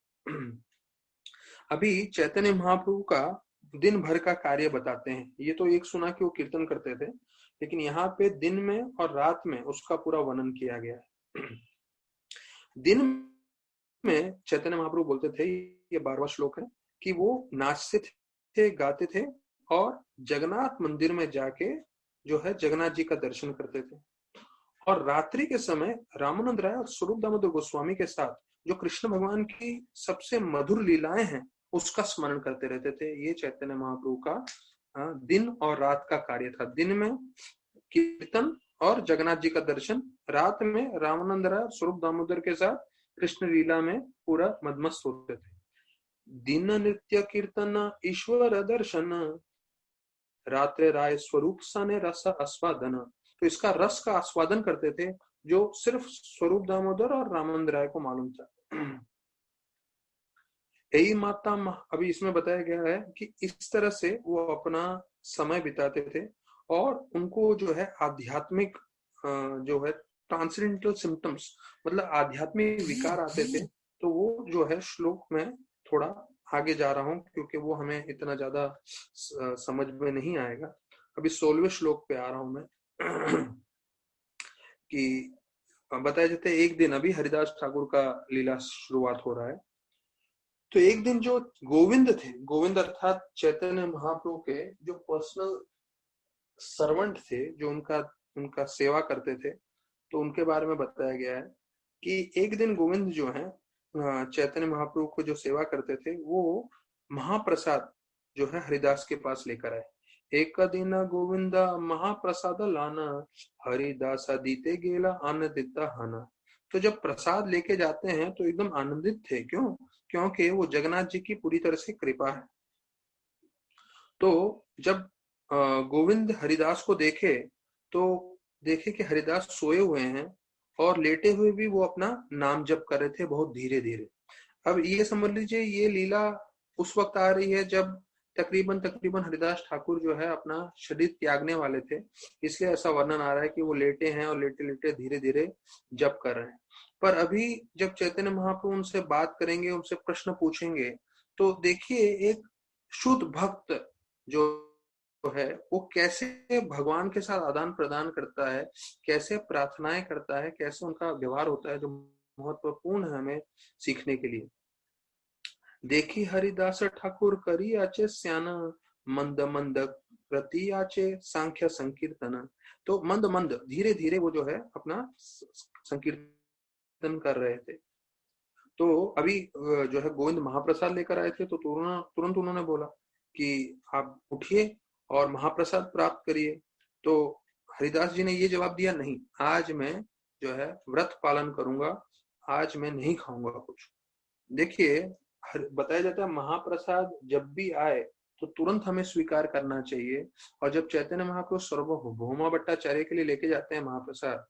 अभी चैतन्य महाप्रभु का दिन भर का कार्य बताते हैं। ये तो एक सुना कि वो कीर्तन करते थे, लेकिन यहाँ पे दिन में और रात में उसका पूरा वर्णन किया गया है। दिन में चैतन्य महाप्रभु बोलते थे, ये 12वां श्लोक है, कि वो नाचते थे, गाते थे और जगन्नाथ मंदिर में जाके जो है जगन्नाथ जी का दर्शन करते थे। और रात्रि के समय रामानंद राय और स्वरूप दामोदर गोस्वामी के साथ जो कृष्ण भगवान की सबसे मधुर लीलाएं हैं उसका स्मरण करते रहते थे। ये चैतन्य महाप्रभु का दिन और रात का कार्य था। दिन में कीर्तन और जगन्नाथ जी का दर्शन, रात में रामानंद राय स्वरूप दामोदर के साथ कृष्ण लीला में पूरा मदमस्त होते थे। दिन नृत्य कीर्तन ईश्वर दर्शन, रात्रे राय स्वरूप सने रस आस्वादन। तो इसका रस का आस्वादन करते थे जो सिर्फ स्वरूप दामोदर और रामानंद राय को मालूम था। यही माता अभी इसमें बताया गया है कि इस तरह से वो अपना समय बिताते थे और उनको जो है आध्यात्मिक जो है ट्रांसेंडेंटल सिम्टम्स, मतलब आध्यात्मिक विकार आते थे। तो वो जो है श्लोक में थोड़ा आगे जा रहा हूं क्योंकि वो हमें इतना ज्यादा समझ में नहीं आएगा। अभी 16वें श्लोक पे आ रहा हूं मैं। कि बताया जाता है एक दिन, अभी हरिदास ठाकुर का लीला शुरुआत हो रहा है। तो एक दिन जो गोविंद थे, गोविंद अर्थात चैतन्य महाप्रभु के जो पर्सनल सर्वेंट थे, जो उनका सेवा करते थे, तो उनके बारे में बताया गया है कि एक दिन गोविंद जो है चैतन्य महाप्रभु को जो सेवा करते थे, वो महाप्रसाद जो है हरिदास के पास लेकर आए। एक दिन गोविंद महाप्रसाद लाना, हरिदास दीते गेला आनंदिता हाना। तो जब प्रसाद लेके जाते हैं तो एकदम आनंदित थे। क्यों? क्योंकि वो जगन्नाथ जी की पूरी तरह से कृपा है। तो जब गोविंद हरिदास को देखे तो देखे कि हरिदास सोए हुए हैं और लेटे हुए भी वो अपना नाम जप कर रहे थे बहुत धीरे धीरे। अब ये समझ लीजिए ये लीला उस वक्त आ रही है जब तकरीबन हरिदास ठाकुर जो है अपना शरीर त्यागने वाले थे, इसलिए ऐसा वर्णन आ रहा है कि वो लेटे हैं और लेटे लेटे धीरे धीरे जप कर रहे हैं। पर अभी जब चैतन्य महाप्रभु उनसे बात करेंगे, उनसे प्रश्न पूछेंगे, तो देखिए एक शुद्ध भक्त जो है वो कैसे भगवान के साथ आदान प्रदान करता है, कैसे प्रार्थनाएं करता है, कैसे उनका व्यवहार होता है, जो महत्वपूर्ण है हमें सीखने के लिए। देखी हरिदास ठाकुर करी आचे स्याना, मंद मंद प्रति आचे सांख्य संकीर्तन। तो मंद मंद धीरे धीरे वो जो है अपना संकीर्तन कर रहे थे। तो अभी जो है गोविंद महाप्रसाद लेकर आए थे, तो तुरंत उन्होंने बोला कि आप उठिए और महाप्रसाद प्राप्त करिए। तो हरिदास जी ने ये जवाब दिया, नहीं, आज मैं जो है व्रत पालन करूंगा, आज मैं नहीं खाऊंगा कुछ। देखिए बताया जाता है महाप्रसाद जब भी आए तो तुरंत हमें स्वीकार करना चाहिए। और जब चैतन्य महाप्रभु सार्वभौमा भट्टाचार्य के लिए लेके जाते हैं महाप्रसाद,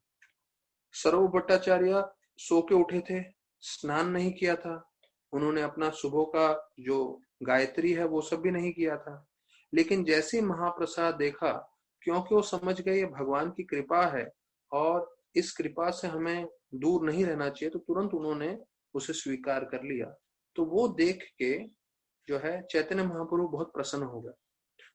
सर्व भट्टाचार्य सो के उठे थे, स्नान नहीं किया था, उन्होंने अपना सुबह का जो गायत्री है वो सब भी नहीं किया था। लेकिन जैसे महाप्रसाद देखा, क्योंकि वो समझ गए ये भगवान की कृपा है और इस कृपा से हमें दूर नहीं रहना चाहिए, तो तुरंत उन्होंने उसे स्वीकार कर लिया। तो वो देख के जो है चैतन्य महाप्रभु बहुत प्रसन्न हो गए।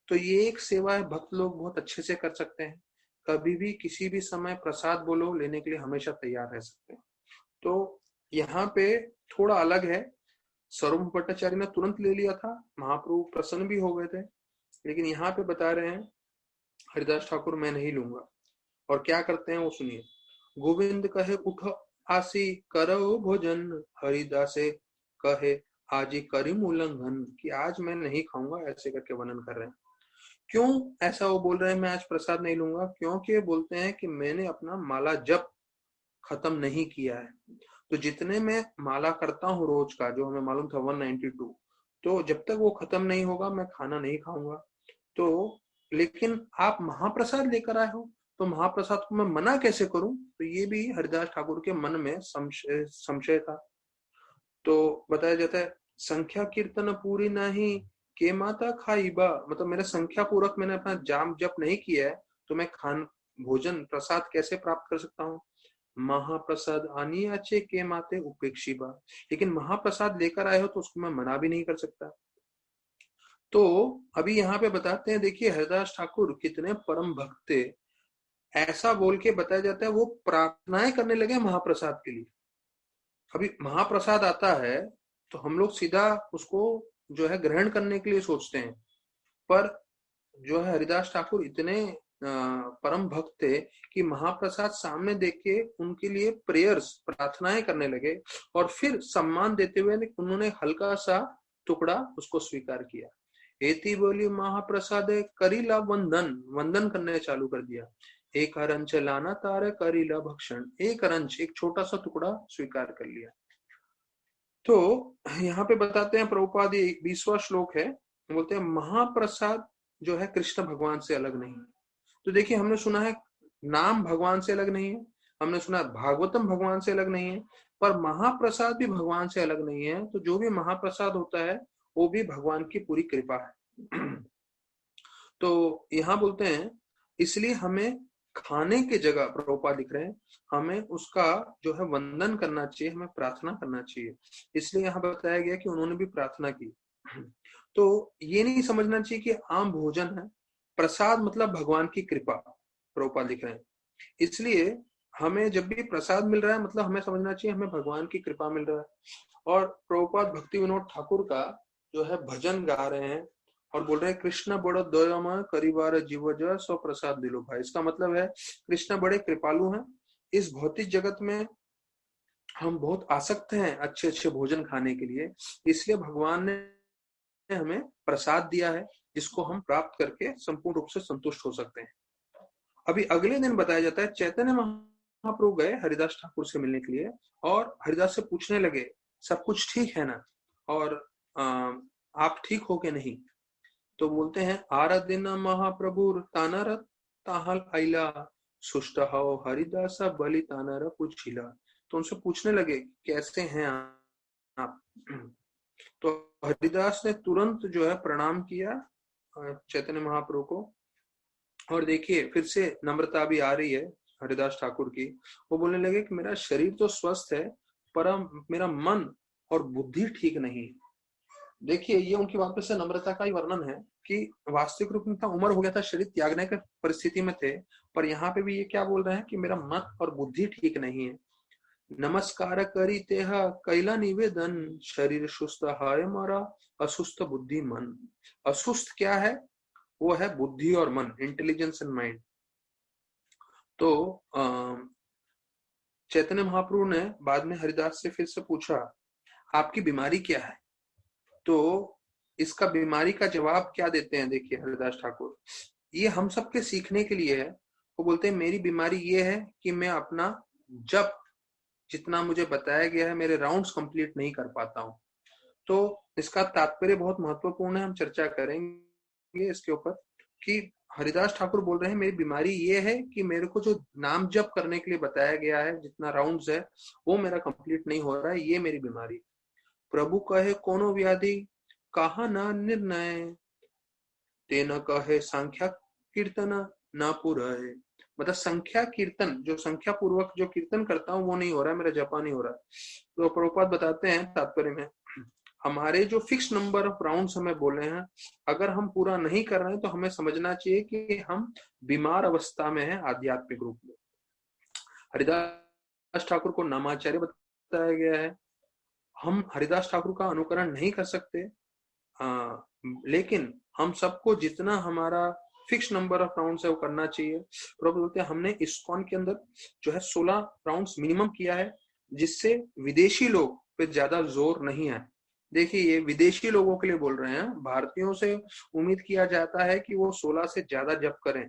तो ये एक सेवा है, भक्त लोग बहुत अच्छे से कर सकते हैं। कभी भी किसी भी समय प्रसाद बोलो, लेने के लिए हमेशा तैयार रह सकते हैं। तो यहाँ पे थोड़ा अलग है, सर्वभौम भट्टाचार्य ने तुरंत ले लिया था, महाप्रभु प्रसन्न भी हो गए थे। लेकिन यहाँ पे बता रहे हैं हरिदास ठाकुर मैं नहीं लूंगा। और क्या करते हैं वो सुनिए। गोविंद कहे उठ आसी करो भोजन, हरिदासे कहे आजी करीम उल्लंघन, कि आज मैं नहीं खाऊंगा, ऐसे करके वर्णन कर रहे हैं। क्यों ऐसा वो बोल रहे हैं मैं आज प्रसाद नहीं लूंगा? क्योंकि बोलते हैं कि मैंने अपना माला जप खत्म नहीं किया है। तो जितने मैं माला करता हूँ रोज का, जो हमें मालूम था 192, तो जब तक वो खत्म नहीं होगा मैं खाना नहीं खाऊंगा। तो लेकिन आप महाप्रसाद लेकर आए हो, तो महाप्रसाद को मैं मना कैसे करूं? तो ये भी हरिदास ठाकुर के मन में संशय था। तो बताया जाता है संख्या कीर्तन पूरी नहीं के माता खाईबा, मतलब मेरा संख्या पूर्वक मैंने अपना जाम जप नहीं किया है तो मैं भोजन प्रसाद कैसे प्राप्त कर सकता हूँ? महाप्रसाद आनियाचे के माते उपेक्षिबा, लेकिन महाप्रसाद लेकर आए हो तो उसको मैं मना भी नहीं कर सकता। तो अभी यहाँ पे बताते हैं, देखिए हरिदास ठाकुर कितने परम भक्त थे। ऐसा बोल के बताया जाता है वो प्रार्थनाएं करने लगे महाप्रसाद के लिए। अभी महाप्रसाद आता है तो हम लोग सीधा उसको जो है ग्रहण करने के लिए सोचते हैं, पर जो है हरिदास ठाकुर इतने परम भक्त थे कि महाप्रसाद सामने देख के उनके लिए प्रेयर्स प्रार्थनाएं करने लगे और फिर सम्मान देते हुए उन्होंने हल्का सा टुकड़ा उसको स्वीकार किया। एति बोली महाप्रसाद करीला वंदन, वंदन करने चालू कर दिया। एक अरंच लाना तारे करीला भक्षण, एक अरंच एक छोटा सा टुकड़ा स्वीकार कर लिया। तो यहाँ पे बताते हैं प्रभुपाद 20वां श्लोक है, बोलते हैं महाप्रसाद जो है कृष्ण भगवान से अलग नहीं। तो देखिए हमने सुना है नाम भगवान से अलग नहीं है, हमने सुना भागवतम भगवान से अलग नहीं है, पर महाप्रसाद भी भगवान से अलग नहीं है। तो जो भी महाप्रसाद होता है वो भी भगवान की पूरी कृपा है। तो यहाँ बोलते हैं इसलिए हमें खाने के जगह, प्रभुपाद लिख रहे हैं, हमें उसका जो है वंदन करना चाहिए, हमें प्रार्थना करना चाहिए। इसलिए यहाँ बताया गया कि उन्होंने भी प्रार्थना की। तो ये नहीं समझना चाहिए कि आम भोजन है, प्रसाद मतलब भगवान की कृपा, प्रभुपाद लिख रहे हैं। इसलिए हमें जब भी प्रसाद मिल रहा है मतलब हमें समझना चाहिए हमें भगवान की कृपा मिल रहा है। और प्रभुपाद भक्ति विनोद ठाकुर का जो है भजन गा रहे हैं और बोल रहे हैं कृष्ण बड़ो दयामय करीबार जीवज स्व प्रसाद दिलो भाई। इसका मतलब है कृष्ण बड़े कृपालु हैं। इस भौतिक जगत में हम बहुत आसक्त हैं अच्छे अच्छे भोजन खाने के लिए, इसलिए भगवान ने हमें प्रसाद दिया है जिसको हम प्राप्त करके संपूर्ण रूप से संतुष्ट हो सकते हैं। अभी अगले दिन बताया जाता है चैतन्य महाप्रभु गए हरिदास ठाकुर से मिलने के लिए और हरिदास से पूछने लगे सब कुछ ठीक है ना, और आप ठीक हो के नहीं? तो बोलते हैं आराधना महाप्रभु तानर ताहल आइला सुष्ट हो हरिदास बलि तानर पूछिला। तो उनसे पूछने लगे कैसे हैं आप? तो हरिदास ने तुरंत जो है प्रणाम किया चैतन्य महाप्रभु को। और देखिए फिर से नम्रता भी आ रही है हरिदास ठाकुर की। वो बोलने लगे कि मेरा शरीर तो स्वस्थ है पर मेरा मन और बुद्धि ठीक नहीं है। देखिए ये उनकी वापस से नम्रता का ही वर्णन है कि वास्तविक रूप में था, उम्र हो गया था, शरीर त्यागने की परिस्थिति में थे, पर यहाँ पे भी ये क्या बोल रहे हैं कि मेरा मन और बुद्धि ठीक नहीं है। नमस्कार करी तेह कैला निवेदन शरीर सुस्त हाय मारा असुस्त बुद्धि मन। असुस्त क्या है? वो है बुद्धि और मन, इंटेलिजेंस एंड माइंड। तो चैतन्य महाप्रभु ने बाद में हरिदास से फिर से पूछा आपकी बीमारी क्या है? तो इसका बीमारी का जवाब क्या देते हैं देखिए हरिदास ठाकुर, ये हम सबके सीखने के लिए है। वो बोलते हैं मेरी बीमारी ये है कि मैं अपना जप जितना मुझे बताया गया है मेरे राउंड्स कंप्लीट नहीं कर पाता हूँ। तो इसका तात्पर्य बहुत महत्वपूर्ण है, हम चर्चा करेंगे इसके ऊपर कि हरिदास ठाकुर बोल रहे हैं मेरी बीमारी ये है कि मेरे को जो नाम जप करने के लिए बताया गया है जितना राउंड्स है वो मेरा कंप्लीट नहीं हो रहा है, ये मेरी बीमारी। प्रभु कहे कोनो व्याधि कहा न निर्णय तेन कहे संख्या कीर्तन न पुरय। मतलब संख्या कीर्तन, जो संख्या पूर्वक जो कीर्तन करता हूँ वो नहीं हो रहा है, मेरा जपा नहीं हो रहा है। तो प्रभुपाद बताते हैं तात्पर्य में हमारे जो फिक्स नंबर ऑफ राउंड्स हमें बोले हैं अगर हम पूरा नहीं कर रहे हैं तो हमें समझना चाहिए कि हम बीमार अवस्था में हैं आध्यात्मिक रूप में। हरिदास ठाकुर को नामाचार्य बताया गया है। हम हरिदास ठाकुर का अनुकरण नहीं कर सकते, लेकिन हम सबको जितना हमारा फिक्स नंबर ऑफ राउंड्स है वो करना चाहिए। प्रभु बोलते हैं हमने इस्कॉन के अंदर जो है 16 राउंड्स मिनिमम किया है जिससे विदेशी लोग पे ज्यादा जोर नहीं है। देखिए ये विदेशी लोगों के लिए बोल रहे हैं, भारतीयों से उम्मीद किया जाता है कि वो 16 से ज्यादा जप करें।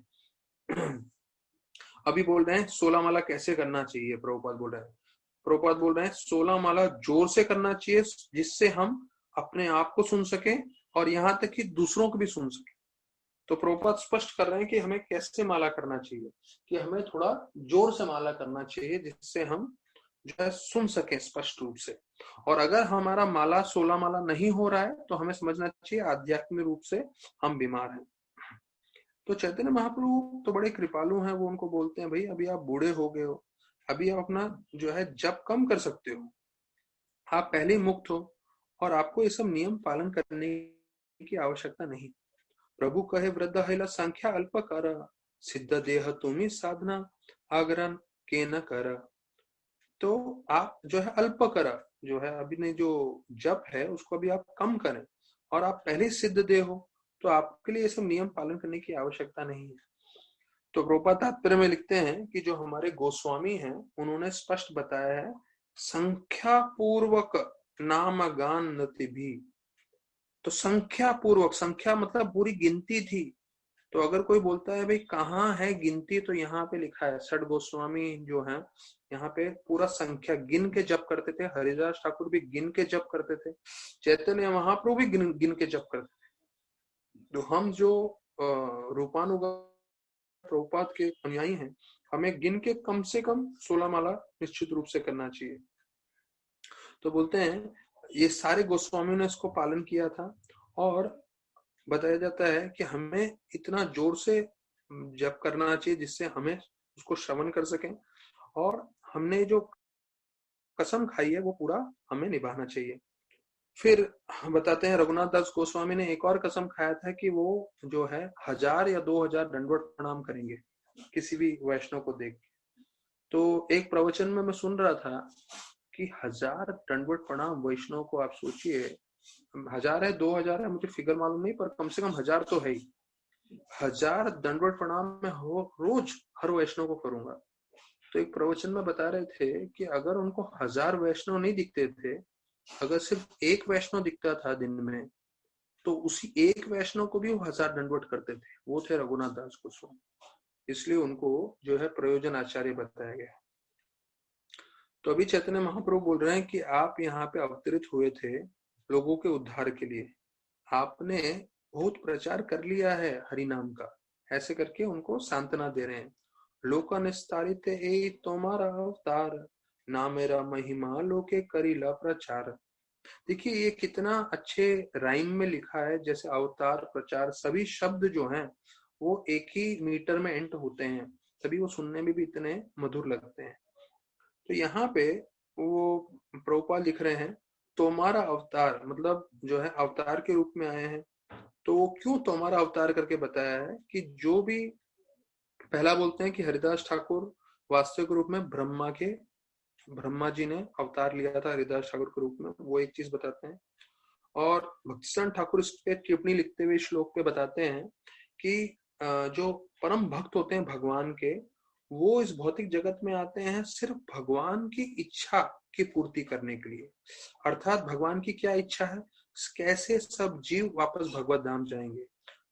अभी बोल रहे हैं 16 माला कैसे करना चाहिए, प्रभुपाद बोल रहे हैं 16 माला जोर से करना चाहिए जिससे हम अपने आप को सुन सके और यहाँ तक कि दूसरों को भी सुन सके। तो प्रभुपाद स्पष्ट कर रहे हैं कि हमें कैसे माला करना चाहिए, कि हमें थोड़ा जोर से माला करना चाहिए जिससे हम जो है सुन सके स्पष्ट रूप से। और अगर हमारा माला 16 माला नहीं हो रहा है तो हमें समझना चाहिए आध्यात्मिक रूप से हम बीमार हैं। तो चैतन्य महाप्रभु तो बड़े कृपालु हैं, वो उनको बोलते हैं भाई अभी आप बूढ़े हो गए हो, अभी आप अपना जो है जप कम कर सकते हो, आप पहले ही मुक्त हो और आपको ये सब नियम पालन करने की आवश्यकता नहीं। प्रभु कहे वृद्ध हैला संख्या अल्प कर, सिद्ध देह तुम्ही साधना आग्रह के न कर। तो आप जो है अल्प करा, जो है अभी ने जो जप है उसको अभी आप कम करें, और आप पहले ही सिद्ध देह हो, तो आपके लिए ये सब नियम पालन करने की आवश्यकता नहीं है। तो प्रभुपाद तात्पर्य में लिखते हैं कि जो हमारे गोस्वामी हैं उन्होंने स्पष्ट बताया है, संख्या पूर्वक नाम गान नति भी। तो संख्या पूर्वक, संख्या मतलब पूरी गिनती थी। तो अगर कोई बोलता है भाई कहाँ है गिनती, तो यहाँ पे लिखा है, षड गोस्वामी जो है यहाँ पे पूरा संख्या गिन के जप करते थे, हरिदास ठाकुर भी गिन के जप करते थे, चैतन्य महाप्रभु भी गिन के जप करते थे। तो हम जो रूपानुगा प्रभुपाद के अनुयायी हैं, हमें गिन के कम से कम 16 माला निश्चित रूप से करना चाहिए। तो बोलते हैं ये सारे गोस्वामियों ने इसको पालन किया था, और बताया जाता है कि हमें इतना जोर से जप करना चाहिए जिससे हमें उसको श्रवण कर सकें, और हमने जो कसम खाई है वो पूरा हमें निभाना चाहिए। फिर बताते हैं रघुनाथ दास गोस्वामी ने एक और कसम खाया था कि वो जो है 1000 या 2000 दंडवत प्रणाम करेंगे किसी भी वैष्णव को देख के। तो एक प्रवचन में मैं सुन रहा था कि 1000 दंडवत प्रणाम वैष्णव को, आप सोचिए, 1000 है 2000 है मुझे फिगर मालूम नहीं, पर कम से कम 1000 तो है ही। 1000 दंडवत प्रणाम मैं रोज हर वैष्णव को करूंगा। तो एक प्रवचन में बता रहे थे कि अगर उनको 1000 वैष्णव नहीं दिखते थे, अगर सिर्फ एक वैष्णव दिखता था दिन में, तो उसी एक वैष्णव को भी वो 1000 दंडवत करते थे। वो थे रघुनाथ दास गोस्वामी, इसलिए उनको जो है प्रयोजन आचार्य बताया गया। तो अभी चैतन्य महाप्रभु बोल रहे हैं कि आप यहाँ पे अवतरित हुए थे लोगों के उद्धार के लिए, आपने बहुत प्रचार कर लिया है हरि नाम का, ऐसे करके उनको सांत्वना दे रहे हैं। लोक निस्तारित ए तुम्हारा अवतार, ना मेरा महिमा लोके करीला प्रचार। देखिए ये कितना अच्छे राइम में लिखा है, जैसे अवतार, प्रचार, सभी शब्द जो हैं वो एक ही मीटर में एंट होते हैं, तभी वो सुनने में भी इतने मधुर लगते हैं। तो यहाँ पे वो प्रभुपाद लिख रहे हैं तुम्हारा अवतार, मतलब जो है अवतार के रूप में आए हैं। तो वो क्यों तुम्हारा अवतार करके बताया है कि जो भी पहला बोलते हैं कि हरिदास ठाकुर वास्तविक रूप में ब्रह्मा जी ने अवतार लिया था हरिदास ठाकुर के रूप में, वो एक चीज बताते हैं। और भक्तिसिद्धांत ठाकुर इस पे टिप्पणी लिखते हुए श्लोक पे बताते हैं कि जो परम भक्त होते हैं भगवान के, वो इस भौतिक जगत में आते हैं सिर्फ भगवान की इच्छा की पूर्ति करने के लिए। अर्थात भगवान की क्या इच्छा है, कैसे सब जीव वापस भगवत धाम जाएंगे।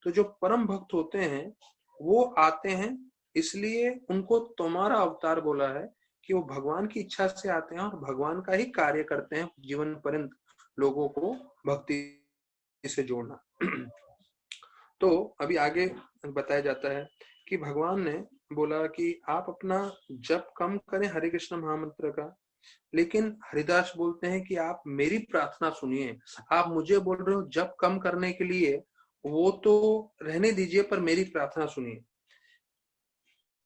तो जो परम भक्त होते हैं वो आते हैं, इसलिए उनको तुम्हारा अवतार बोला है कि वो भगवान की इच्छा से आते हैं और भगवान का ही कार्य करते हैं जीवन पर्यंत, लोगों को भक्ति से जोड़ना। तो अभी आगे बताया जाता है कि भगवान ने बोला कि आप अपना जप कम करें हरे कृष्ण महामंत्र का, लेकिन हरिदास बोलते हैं कि आप मेरी प्रार्थना सुनिए। आप मुझे बोल रहे हो जप कम करने के लिए, वो तो रहने दीजिए, पर मेरी प्रार्थना सुनिए।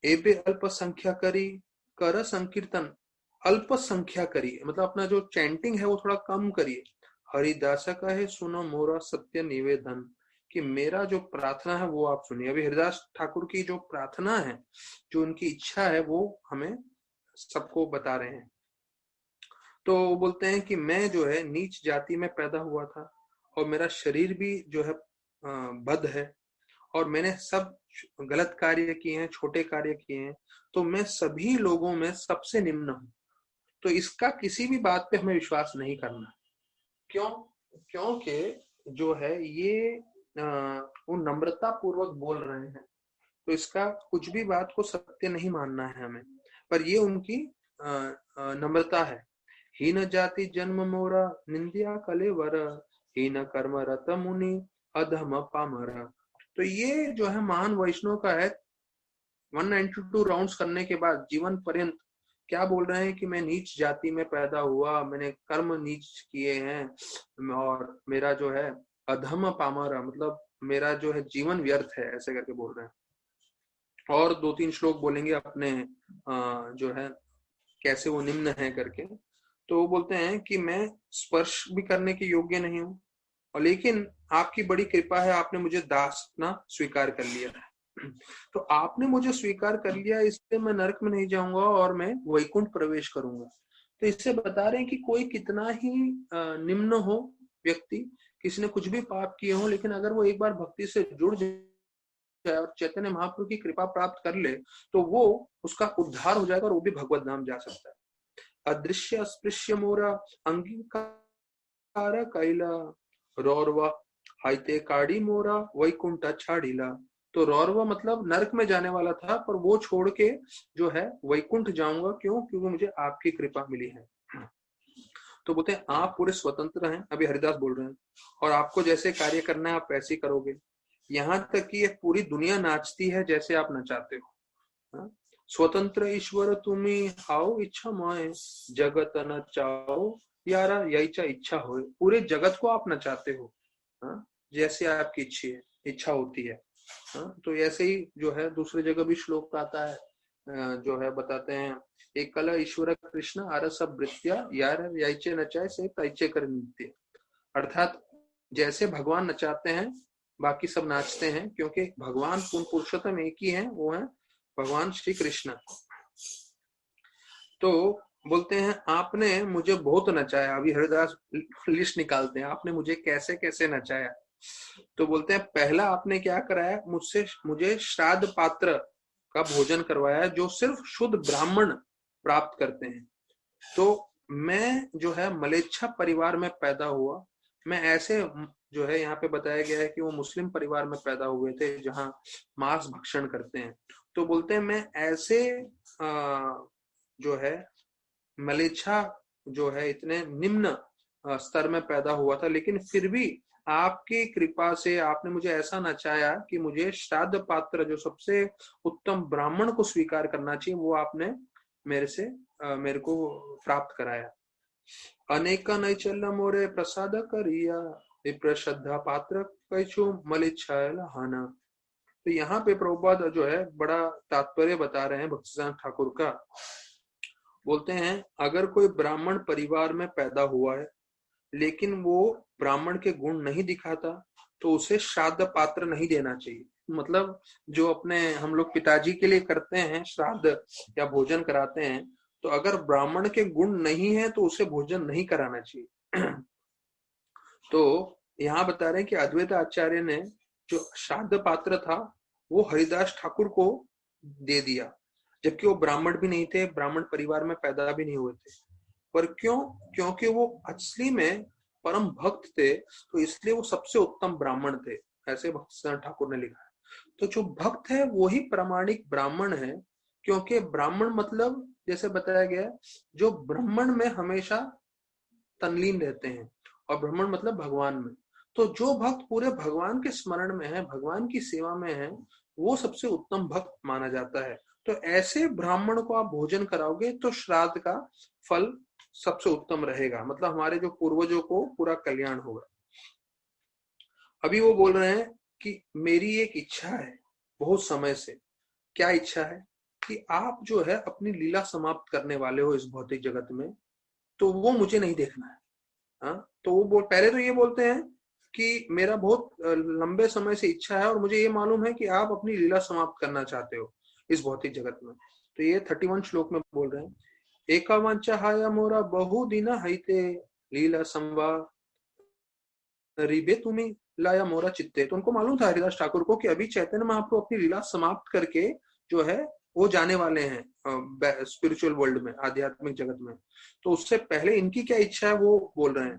एबे अल्प संख्या करी कर संकीर्तन, अल्प संख्या करिए, मतलब अपना जो चैंटिंग है वो थोड़ा कम करिए। हरिदास का है सुनो मोरा सत्य निवेदन, कि मेरा जो प्रार्थना है वो आप सुनिए। अभी हरिदास ठाकुर की जो प्रार्थना है, जो उनकी इच्छा है, वो हमें सबको बता रहे हैं। तो वो बोलते हैं कि मैं जो है नीच जाति में पैदा हुआ था, और मेरा शरीर भी जो है बद्ध है, और मैंने सब गलत कार्य किए हैं, छोटे कार्य किए हैं, तो मैं सभी लोगों में सबसे निम्न हूँ। तो इसका किसी भी बात पे हमें विश्वास नहीं करना। क्यों? क्योंकि जो है ये वो नम्रता पूर्वक बोल रहे हैं, तो इसका कुछ भी बात को सत्य नहीं मानना है हमें, पर ये उनकी नम्रता है। हीन जाति जन्म मोरा निंदिया कलेवर, हीन कर्म रत मुनि अधम पामर। तो ये जो है महान वैष्णव का है, 192 राउंड्स करने के बाद जीवन पर्यंत क्या बोल रहे हैं कि मैं नीच जाति में पैदा हुआ, मैंने कर्म नीच किए हैं, और मेरा जो है अधम पामर, मतलब मेरा जो है जीवन व्यर्थ है, ऐसे करके बोल रहे हैं। और 2-3 श्लोक बोलेंगे अपने जो है कैसे वो निम्न है करके। तो वो बोलते हैं कि मैं स्पर्श भी करने के योग्य नहीं हूँ, और लेकिन आपकी बड़ी कृपा है, आपने मुझे दास अपना स्वीकार कर लिया। तो आपने मुझे स्वीकार कर लिया, इसलिए मैं नरक में नहीं जाऊंगा और मैं वैकुंठ प्रवेश करूंगा। तो इससे बता रहे हैं कि कोई कितना ही निम्न हो व्यक्ति, किसी ने कुछ भी पाप किए हो, लेकिन अगर वो एक बार भक्ति से जुड़ जाए और चैतन्य महाप्रभु की कृपा प्राप्त कर ले, तो वो उसका उद्धार हो जाएगा और वो भी भगवत धाम जा सकता है। अदृश्य अस्पृश्य मोरा अंगीकार कैला, रौरवा हाइते काड़ी मोरा वैकुंठ छाड़ीला। तो रौरवा मतलब नरक में जाने वाला था, पर वो छोड़ के जो है वैकुंठ जाऊंगा। क्यों? क्योंकि मुझे आपकी कृपा मिली है। तो बोलते हैं आप पूरे स्वतंत्र हैं, अभी हरिदास बोल रहे हैं, और आपको जैसे कार्य करना है आप वैसे ही करोगे। यहाँ तक कि एक पूरी दुनिया नाचती है जैसे आप नचाते हो। स्वतंत्र ईश्वर तुम्ही आओ इच्छा मोय, जगत नचाओ यारा यही इच्छा हो। पूरे जगत को आप नचाते हो जैसे आपकी इच्छा होती है। तो ऐसे ही जो है दूसरी जगह भी श्लोक आता है, जो है बताते हैं, एक कला ईश्वर कृष्ण आरस वृत्तिया यार याइचे नचाए से तैचे कर नृत्य। अर्थात जैसे भगवान नचाते हैं बाकी सब नाचते हैं, क्योंकि भगवान पूर्ण पुरुषोत्तम एक ही है, वो है भगवान श्री कृष्ण। तो बोलते हैं आपने मुझे बहुत नचाया। अभी हरिदास लिस्ट निकालते हैं, आपने मुझे कैसे कैसे नचाया। तो बोलते हैं पहला आपने क्या कराया, मुझे श्राद्ध पात्र का भोजन करवाया जो सिर्फ शुद्ध ब्राह्मण प्राप्त करते हैं। तो मैं जो है मलेच्छा परिवार में पैदा हुआ। मैं ऐसे जो है यहाँ पे बताया गया है कि वो मुस्लिम परिवार में पैदा हुए थे जहाँ मांस भक्षण करते हैं। तो बोलते हैं मैं ऐसे जो है मलेच्छा जो है इतने निम्न स्तर में पैदा हुआ था, लेकिन फिर भी आपकी कृपा से आपने मुझे ऐसा नचाया कि मुझे श्राद्ध पात्र जो सबसे उत्तम ब्राह्मण को स्वीकार करना चाहिए वो आपने मेरे को प्राप्त कराया। अनेका नैचल्य मोरे प्रसाद करिया, विप्र श्रद्धा पात्र कैचु मलिच्छायल हाना। तो यहाँ पे प्रभुपाद जो है बड़ा तात्पर्य बता रहे हैं भक्तिसिद्धांत ठाकुर का। बोलते हैं अगर कोई ब्राह्मण परिवार में पैदा हुआ है लेकिन वो ब्राह्मण के गुण नहीं दिखाता, तो उसे श्राद्ध पात्र नहीं देना चाहिए। मतलब जो अपने हम लोग पिताजी के लिए करते हैं श्राद्ध या भोजन कराते हैं, तो अगर ब्राह्मण के गुण नहीं है तो उसे भोजन नहीं कराना चाहिए। तो यहाँ बता रहे हैं कि अद्वैत आचार्य ने जो श्राद्ध पात्र था वो हरिदास ठाकुर को दे दिया, जबकि वो ब्राह्मण भी नहीं थे, ब्राह्मण परिवार में पैदा भी नहीं हुए थे। पर क्यों? क्योंकि वो असली में परम भक्त थे, तो इसलिए वो सबसे उत्तम ब्राह्मण थे, ऐसे भक्तिसिद्धांत ठाकुर ने लिखा है। तो जो भक्त है वो ही प्रामाणिक ब्राह्मण है, क्योंकि ब्राह्मण मतलब जैसे बताया गया जो ब्राह्मण में हमेशा तल्लीन रहते हैं, और ब्राह्मण मतलब भगवान में। तो जो भक्त पूरे भगवान के स्मरण में है, भगवान की सेवा में है, वो सबसे उत्तम भक्त माना जाता है। तो ऐसे ब्राह्मण को आप भोजन कराओगे तो श्राद्ध का फल सबसे उत्तम रहेगा, मतलब हमारे जो पूर्वजों को पूरा कल्याण होगा। अभी वो बोल रहे हैं कि मेरी एक इच्छा है बहुत समय से। क्या इच्छा है? कि आप जो है अपनी लीला समाप्त करने वाले हो इस भौतिक जगत में, तो वो मुझे नहीं देखना है। तो वो पहले तो ये बोलते हैं कि मेरा बहुत लंबे समय से इच्छा है और मुझे ये मालूम है कि आप अपनी लीला समाप्त करना चाहते हो इस भौतिक जगत में। तो ये 31 श्लोक में बोल रहे हैं, एका वांछाहाय मोरा बहु दिन हईते लीला संवा रिबे तुम्हें लाया मोरा चित्ते। तो उनको मालूम था हरिदास ठाकुर को कि अभी चैतन्य महाप्रभु अपनी लीला समाप्त करके जो है वो जाने वाले हैं स्पिरिचुअल वर्ल्ड में, आध्यात्मिक जगत में। तो उससे पहले इनकी क्या इच्छा है वो बोल रहे हैं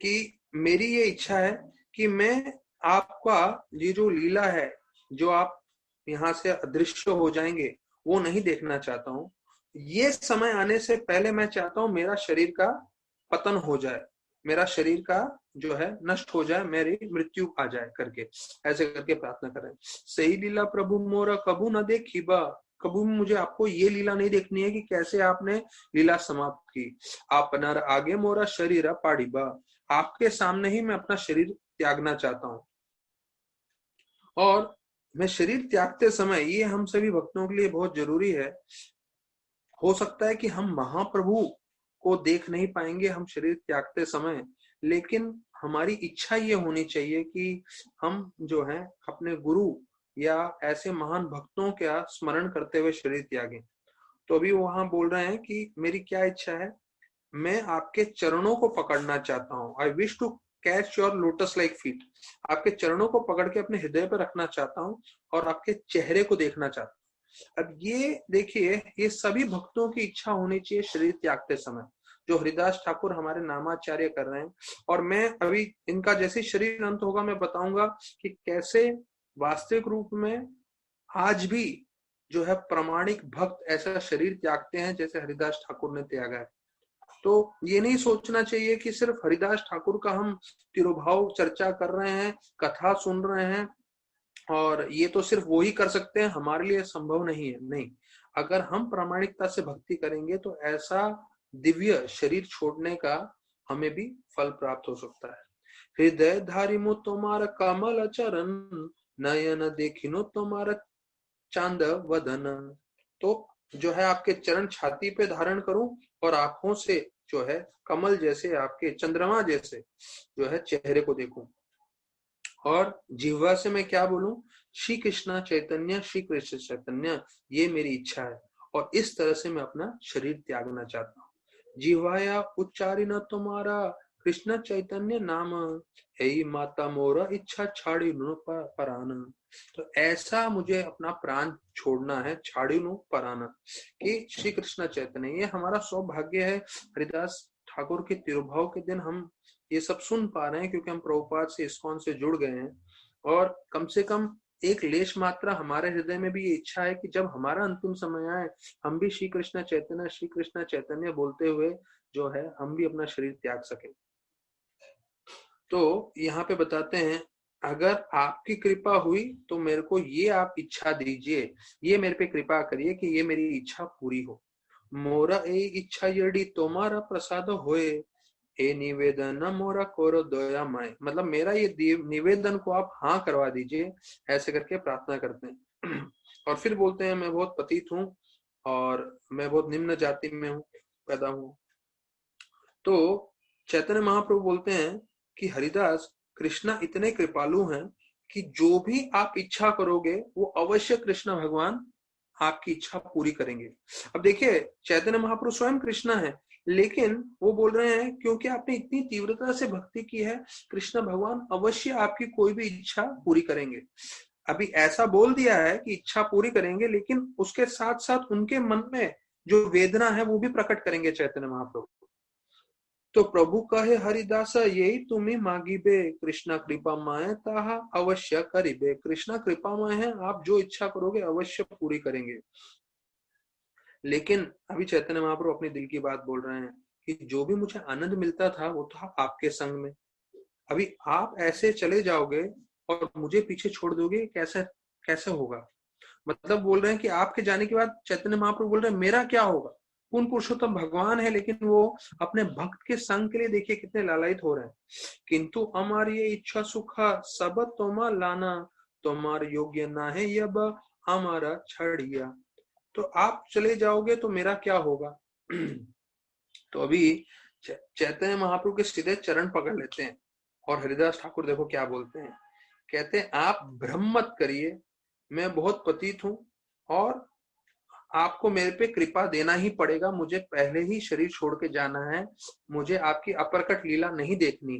कि मेरी ये इच्छा है कि मैं आपका ये जो लीला है, जो आप यहाँ से अदृश्य हो जाएंगे, वो नहीं देखना चाहता हूँ। ये समय आने से पहले मैं चाहता हूँ मेरा शरीर का पतन हो जाए, मेरा शरीर का जो है नष्ट हो जाए, मेरी मृत्यु आ जाए करके, ऐसे करके प्रार्थना करें। सही लीला प्रभु मोरा कबू न देखी बा, कबू मुझे आपको ये लीला नहीं देखनी है कि कैसे आपने लीला समाप्त की। आप नर आगे मोरा शरीर पाड़ी बा, आपके सामने ही मैं अपना शरीर त्यागना चाहता हूँ। और मैं शरीर त्यागते समय, ये हम सभी भक्तों के लिए बहुत जरूरी है। हो सकता है कि हम महाप्रभु को देख नहीं पाएंगे हम शरीर त्यागते समय, लेकिन हमारी इच्छा ये होनी चाहिए कि हम जो है अपने गुरु या ऐसे महान भक्तों का स्मरण करते हुए शरीर त्यागें। तो अभी वहां बोल रहे हैं कि मेरी क्या इच्छा है, मैं आपके चरणों को पकड़ना चाहता हूँ। I wish to catch your lotus like feet. आपके चरणों को पकड़ के अपने हृदय पर रखना चाहता हूँ और आपके चेहरे को देखना चाहता हूँ। अब ये देखिए, ये सभी भक्तों की इच्छा होनी चाहिए शरीर त्यागते समय, जो हरिदास ठाकुर हमारे नामाचार्य कर रहे हैं। और मैं अभी इनका जैसे शरीर अंत होगा मैं बताऊंगा कि कैसे वास्तविक रूप में आज भी जो है प्रामाणिक भक्त ऐसा शरीर त्यागते हैं जैसे हरिदास ठाकुर ने त्यागा है। तो ये नहीं सोचना चाहिए कि सिर्फ हरिदास ठाकुर का हम तिरुभाव चर्चा कर रहे हैं, कथा सुन रहे हैं और ये तो सिर्फ वो ही कर सकते हैं, हमारे लिए संभव नहीं है। नहीं, अगर हम प्रामाणिकता से भक्ति करेंगे तो ऐसा दिव्य शरीर छोड़ने का हमें भी फल प्राप्त हो सकता है। हृदय धारिमो तुम्हारा कमल चरण, नयन देखिनो तुम्हारा चांद वदन। तो जो है आपके चरण छाती पे धारण करूं और आंखों से जो है कमल जैसे, आपके चंद्रमा जैसे जो है चेहरे को देखूं, और जिह्वा से मैं क्या बोलूं, श्री कृष्णा चैतन्य, श्री कृष्ण चैतन्य, ये मेरी इच्छा है। और इस तरह से मैं अपना शरीर त्यागना चाहता हूँ। जिह्वाया उच्चारिण तुम्हारा कृष्ण चैतन्य नाम, हे माता मोरा इच्छा छाड़ी नु परान। तो ऐसा मुझे अपना प्राण छोड़ना है, छाड़ी नु पराना, कि श्री कृष्ण चैतन्य, ये हमारा सौभाग्य है। हरिदास ठाकुर के तिरुभाव के दिन हम ये सब सुन पा रहे हैं क्योंकि हम प्रभुपाद से, इस्कॉन से जुड़ गए हैं। और कम से कम एक लेश मात्रा हमारे हृदय में भी ये इच्छा है कि जब हमारा अंतिम समय आए, हम भी श्री कृष्ण चैतन्य बोलते हुए जो है हम भी अपना शरीर त्याग सके। तो यहाँ पे बताते हैं, अगर आपकी कृपा हुई तो मेरे को ये आप इच्छा दीजिए, ये मेरे पे कृपा करिए कि ये मेरी इच्छा पूरी हो। मोरा ए इच्छा यदि तुम्हारा प्रसाद होए, ए निवेदन मोरा कोरो दया माए। मतलब मेरा ये निवेदन को आप हाँ करवा दीजिए, ऐसे करके प्रार्थना करते हैं। और फिर बोलते हैं, मैं बहुत पतित हूँ और मैं बहुत निम्न जाति में हूँ, पैदा हूँ। तो चैतन्य महाप्रभु बोलते हैं कि हरिदास, कृष्णा इतने कृपालु हैं कि जो भी आप इच्छा करोगे वो अवश्य कृष्ण भगवान आपकी इच्छा पूरी करेंगे। अब देखिए, चैतन्य महाप्रभु स्वयं कृष्णा है, लेकिन वो बोल रहे हैं क्योंकि आपने इतनी तीव्रता से भक्ति की है, कृष्ण भगवान अवश्य आपकी कोई भी इच्छा पूरी करेंगे। अभी ऐसा बोल दिया है कि इच्छा पूरी करेंगे, लेकिन उसके साथ साथ उनके मन में जो वेदना है वो भी प्रकट करेंगे चैतन्य महाप्रभु। तो प्रभु कहे हरिदास, यही तुम्हें मांगिबे, कृष्णा कृपा माए ताहा अवश्य करिबे। कृष्णा कृपा माए है, आप जो इच्छा करोगे अवश्य पूरी करेंगे। लेकिन अभी चैतन्य महाप्रभु अपने दिल की बात बोल रहे हैं कि जो भी मुझे आनंद मिलता था वो था आपके संग में। अभी आप ऐसे चले जाओगे और मुझे पीछे छोड़ दोगे, कैसे कैसे होगा? मतलब बोल रहे हैं कि आपके जाने के बाद चैतन्य महाप्रभु बोल रहे हैं मेरा क्या होगा? पूर्ण पुरुषोत्तम भगवान है, लेकिन वो अपने भक्त के संग के लिए देखिए कितने लालायित हो रहे हैं। किंतु हमारी ये इच्छा सुखा सब तोमा लाना, तुम्हार योग्य ना है यब हमारा छड़िया। तो आप चले जाओगे तो मेरा क्या होगा? तो अभी चैतन्य महाप्रभु के सीधे चरण पकड़ लेते हैं और हरिदास ठाकुर देखो क्या बोलते हैं। कहते हैं, आप भ्रम मत करिए, मैं बहुत पतित हूं और आपको मेरे पे कृपा देना ही पड़ेगा। मुझे पहले ही शरीर छोड़ के जाना है, मुझे आपकी अपरकट लीला नहीं देखनी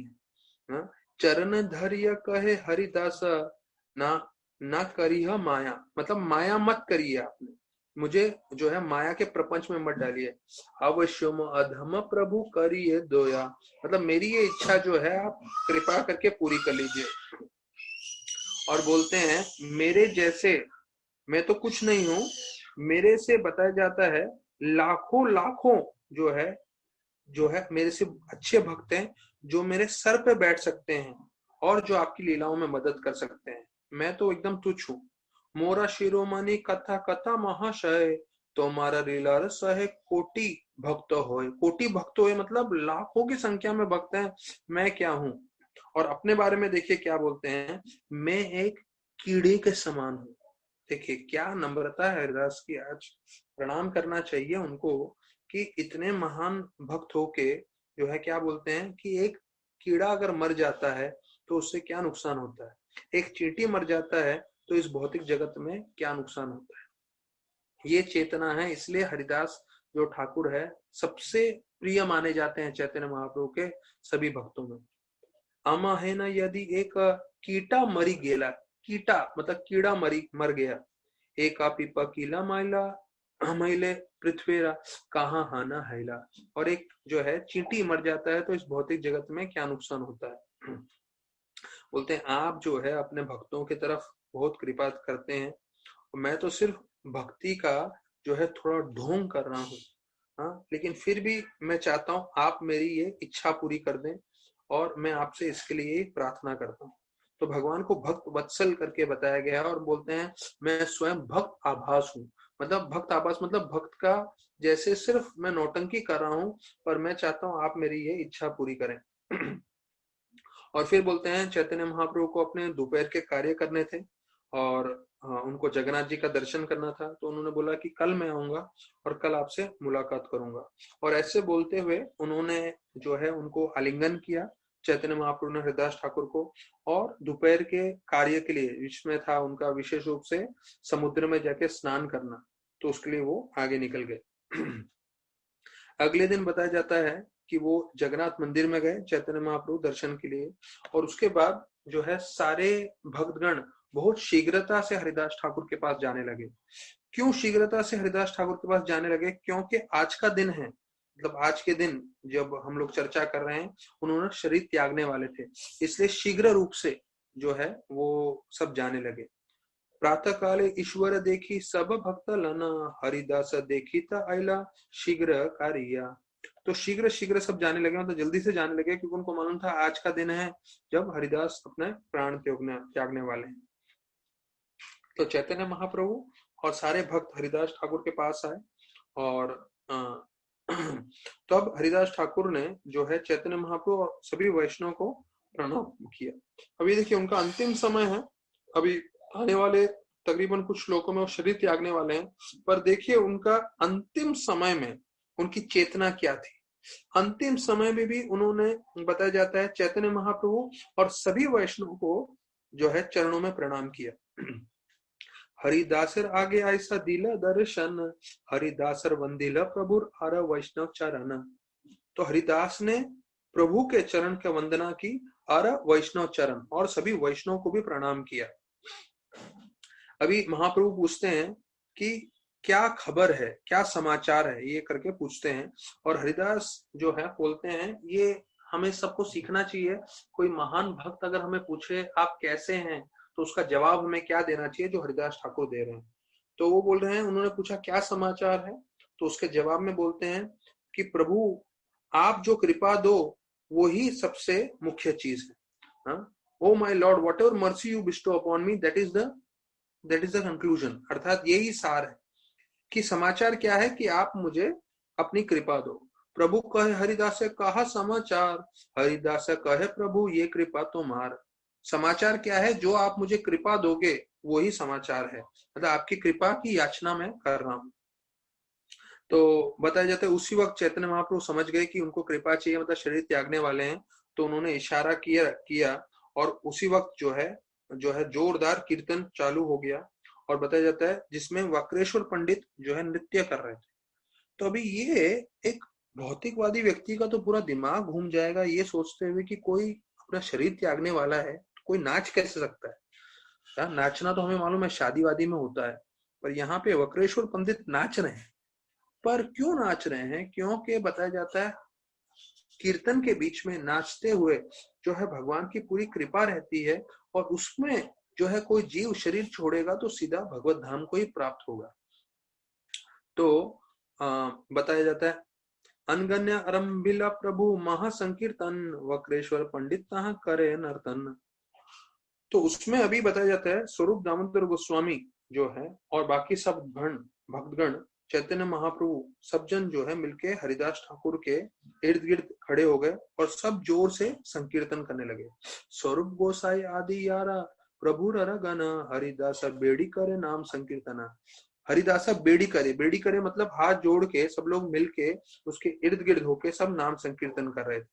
है। चरण धैर्य कहे हरिदास, ना ना करिए माया। मतलब माया मत करिए, आपने मुझे जो है माया के प्रपंच में मत डालिए। अवश्यम अधम प्रभु करिए दोया। मतलब मेरी ये इच्छा जो है आप कृपा करके पूरी कर लीजिए। और बोलते हैं, मेरे जैसे, मैं तो कुछ नहीं हूं, मेरे से बताया जाता है लाखों लाखों जो है मेरे से अच्छे भक्त हैं, जो मेरे सर पे बैठ सकते हैं और जो आपकी लीलाओं में मदद कर सकते हैं। मैं तो एकदम तुच्छ हूँ। मोरा शिरोमणि कथा कथा महाशय, तुम्हारा लीला रस है कोटि भक्त होए। कोटि भक्त होए मतलब लाखों की संख्या में भक्त हैं, मैं क्या हूँ? और अपने बारे में देखिए क्या बोलते हैं, मैं एक कीड़े के समान हो। देखिए क्या नम्रता है हरिदास की, आज प्रणाम करना चाहिए उनको कि इतने महान भक्त होके जो है क्या बोलते हैं कि एक कीड़ा अगर मर जाता है तो उससे क्या नुकसान होता है, एक चींटी मर जाता है तो इस भौतिक जगत में क्या नुकसान होता है। ये चेतना है, इसलिए हरिदास जो ठाकुर है सबसे प्रिय माने जाते हैं चैतन्य महाप्रभु के सभी भक्तों में। आमा है ना, यदि एक कीटा मरी गेला, कीटा मतलब कीड़ा मर गया, एक पीपा कीला माइला मैले पृथ्वीरा कहाँ हाना हैला, और एक जो है चींटी मर जाता है तो इस भौतिक जगत में क्या नुकसान होता है। बोलते हैं आप जो है अपने भक्तों की तरफ बहुत कृपा करते हैं, मैं तो सिर्फ भक्ति का जो है थोड़ा ढोंग कर रहा हूँ, हाँ, लेकिन फिर भी मैं चाहता हूँ आप मेरी ये इच्छा पूरी कर दें और मैं आपसे इसके लिए प्रार्थना करता हूँ। तो भगवान को भक्त वत्सल करके बताया गया है और बोलते हैं मैं स्वयं भक्त आभास हूँ। मतलब भक्त आभास मतलब भक्त का जैसे सिर्फ मैं नौटंकी कर रहा हूँ, पर मैं चाहता हूँ आप मेरी ये इच्छा पूरी करें। और फिर बोलते हैं चैतन्य महाप्रभु को अपने दोपहर के कार्य करने थे और उनको जगन्नाथ जी का दर्शन करना था, तो उन्होंने बोला कि कल मैं आऊंगा और कल आपसे मुलाकात करूंगा। और ऐसे बोलते हुए उन्होंने जो है उनको आलिंगन किया चैतन्य महाप्रभु ने हरिदास ठाकुर को, और दोपहर के कार्य के लिए जिसमें था उनका विशेष रूप से समुद्र में जाके स्नान करना, तो उसके लिए वो आगे निकल गए। अगले दिन बताया जाता है कि वो जगन्नाथ मंदिर में गए चैतन्य महाप्रभु दर्शन के लिए, और उसके बाद जो है सारे भक्तगण बहुत शीघ्रता से हरिदास ठाकुर के पास जाने लगे। क्यों शीघ्रता से हरिदास ठाकुर के पास जाने लगे? क्योंकि आज का दिन है, मतलब आज के दिन जब हम लोग चर्चा कर रहे हैं उन्होंने शरीर त्यागने वाले थे, इसलिए शीघ्र रूप से जो है वो सब जाने लगे। प्रातः काले ईश्वर देखी सब भक्त लना, हरिदास देखी ता आइला शीघ्र कारिया। तो शीघ्र शीघ्र सब जाने लगे, मतलब जल्दी से जाने लगे, क्योंकि उनको मालूम था आज का दिन है जब हरिदास अपने प्राण त्यागने वाले हैं। तो चैतन्य महाप्रभु और सारे भक्त हरिदास ठाकुर के पास आए और तो अब हरिदास ठाकुर ने जो है चैतन्य महाप्रभु और सभी वैष्णव को प्रणाम किया। अभी देखिए उनका अंतिम समय है, अभी आने वाले तकरीबन कुछ श्लोकों में वो शरीर त्यागने वाले हैं, पर देखिए उनका अंतिम समय में उनकी चेतना क्या थी। अंतिम समय में भी उन्होंने, बताया जाता है, चैतन्य महाप्रभु और सभी वैष्णव को जो है चरणों में प्रणाम किया। हरिदासर आगे ऐसा दिला दर्शन, हरिदासर वंदिला प्रभुर आर वैष्णव चरण। तो हरिदास ने प्रभु के चरण की वंदना की, आर वैष्णव चरण, और सभी वैष्णव को भी प्रणाम किया। अभी महाप्रभु पूछते हैं कि क्या खबर है, क्या समाचार है, ये करके पूछते हैं, और हरिदास जो है बोलते हैं ये हमें सबको सीखना चाहिए। कोई महान भक्त अगर हमें पूछे आप कैसे हैं, तो उसका जवाब हमें क्या देना चाहिए, जो हरिदास ठाकुर दे रहे हैं। तो वो बोल रहे हैं, उन्होंने पूछा क्या समाचार है, तो उसके जवाब में बोलते हैं कि प्रभु आप जो कृपा दो वो ही सबसे मुख्य चीज है। Oh my Lord, what ever mercy you bestow upon me, that is the conclusion. अर्थात यही सार है कि समाचार क्या है कि आप मुझे अपनी कृपा दो। प्रभु कहे हरिदास कहा समाचार, हरिदास कहे प्रभु ये कृपा तुम्हार। समाचार क्या है? जो आप मुझे कृपा दोगे वही समाचार है, मतलब आपकी कृपा की याचना मैं कर रहा हूं। तो बताया जाता है उसी वक्त चैतन्य महाप्रभु समझ गए कि उनको कृपा चाहिए, मतलब शरीर त्यागने वाले हैं, तो उन्होंने इशारा किया और उसी वक्त जो है जोरदार कीर्तन चालू हो गया। और बताया जाता है जिसमें वक्रेश्वर पंडित जो है नृत्य कर रहे थे। तो अभी ये एक भौतिकवादी व्यक्ति का तो पूरा दिमाग घूम जाएगा ये सोचते हुए कि कोई अपना शरीर त्यागने वाला है, कोई नाच कैसे सकता है। नाचना तो हमें मालूम है शादी वादी में होता है, पर यहाँ पे वक्रेश्वर पंडित नाच रहे हैं। पर क्यों नाच रहे हैं? क्योंकि बताया जाता है कीर्तन के बीच में नाचते हुए जो है भगवान की पूरी कृपा रहती है, और उसमें जो है कोई जीव शरीर छोड़ेगा तो सीधा भगवत धाम को ही प्राप्त होगा। तो बताया जाता है अनगन्य अरंबिला प्रभु महासंकीर्तन, वक्रेश्वर पंडित तहाँ करे नर्तन। तो उसमें अभी बताया जाता है स्वरूप दामोदर गोस्वामी जो है और बाकी सब भक्तगण चैतन्य महाप्रभु सब जन जो है मिलके हरिदास ठाकुर के इर्द गिर्द खड़े हो गए और सब जोर से संकीर्तन करने लगे। स्वरूप गोसाई आदि यारा प्रभु रगन हरिदास बेड़ी करे नाम संकीर्तना। हरिदासा बेड़ी करे, बेड़ी करे मतलब हाथ जोड़ के सब लोग मिलके उसके इर्द गिर्द होके सब नाम संकीर्तन कर रहे थे।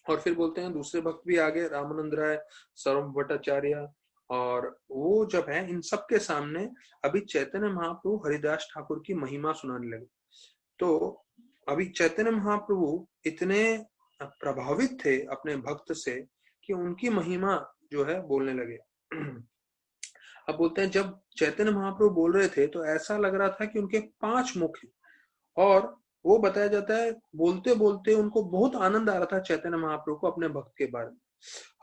और फिर बोलते हैं दूसरे भक्त भी आगे, रामानंद राय, सर्व भट्टाचार्य, और वो जब है इन सब के सामने अभी चैतन्य महाप्रभु हरिदास ठाकुर की महिमा सुनाने लगे। तो अभी चैतन्य महाप्रभु इतने प्रभावित थे अपने भक्त से कि उनकी महिमा जो है बोलने लगे। अब बोलते हैं जब चैतन्य महाप्रभु बोल रहे थे तो ऐसा लग रहा था कि उनके 5 मुख हैं, और वो बताया जाता है बोलते बोलते उनको बहुत आनंद आ रहा था चैतन्य महाप्रभु को अपने भक्त के बारे में।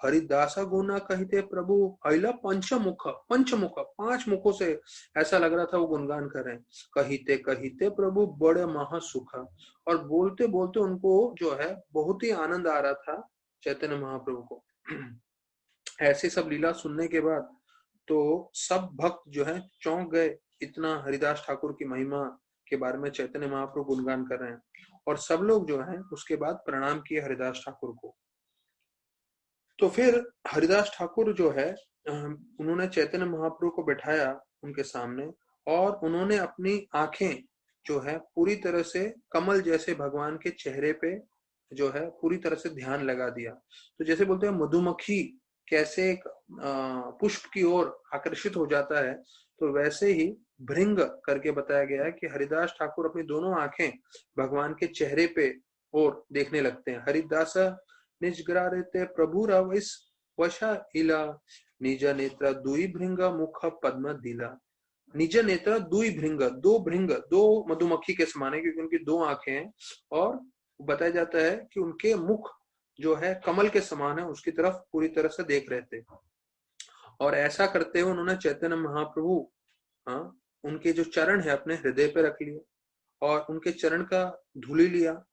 हरिदासा गुना कहते प्रभु अहिला पंचमुख, पंचमुख 5 मुखों से ऐसा लग रहा था वो गुणगान कर रहे हैं। कहते कहते प्रभु बड़े महासुख, और बोलते बोलते उनको जो है बहुत ही आनंद आ रहा था चैतन्य महाप्रभु को। ऐसे सब लीला सुनने के बाद तो सब भक्त जो है चौंक गए, इतना हरिदास ठाकुर की महिमा के बारे में चैतन्य महाप्रभु गुणगान कर रहे हैं। और सब लोग जो है उसके बाद प्रणाम किए हरिदास ठाकुर को। तो फिर हरिदास ठाकुर जो है उन्होंने चैतन्य महाप्रभु को बैठाया उनके सामने, और उन्होंने अपनी आंखें जो है पूरी तरह से कमल जैसे भगवान के चेहरे पे जो है पूरी तरह से ध्यान लगा दिया। तो जैसे बोलते हैं मधुमक्खी कैसे एक पुष्प की ओर आकर्षित हो जाता है, तो वैसे ही भृंग करके बताया गया है कि हरिदास ठाकुर अपनी दोनों आंखें भगवान के चेहरे पे और देखने लगते हैं। हरिदास निजग्रारिते प्रभु रविस वशा इला निज नेत्र दुई भृंग मुख पद्म दिला। निज नेत्र दुई भृंग, 2 भृंग, 2 मधुमक्खी के समान है क्योंकि उनकी 2 आंखें हैं, और बताया जाता है कि उनके मुख जो है कमल के समान है, उसकी तरफ पूरी तरह से देख रहे थे। और ऐसा करते हुए उन्होंने चैतन्य महाप्रभु उनके जो चरण है अपने हृदय पे रख लिए, और उनके चरण का धूली लिया,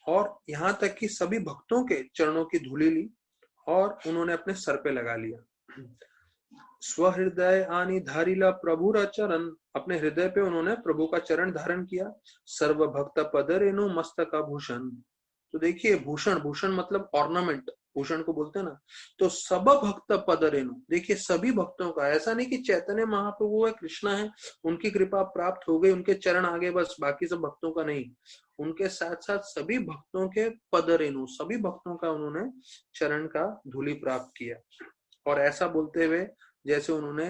और यहाँ तक कि सभी भक्तों के चरणों की धूली ली और उन्होंने अपने सर पे लगा लिया। स्वहृदय आनी धारिला प्रभु रा चरण, अपने हृदय पे उन्होंने प्रभु का चरण धारण किया। सर्व भक्त पद रेणु मस्तक भूषण। तो देखिए भूषण, भूषण मतलब ऑर्नामेंट, भूषण को बोलते हैं ना। तो सब भक्त पद रेणु, देखिए सभी भक्तों का, ऐसा नहीं कि चैतन्य महाप्रभु है, कृष्णा है, उनकी कृपा प्राप्त हो गई, उनके चरण आगे बस, बाकी सब भक्तों का नहीं। उनके साथ साथ सभी भक्तों के पद रेणु, सभी भक्तों का उन्होंने चरण का धूलि प्राप्त किया। और ऐसा बोलते हुए जैसे उन्होंने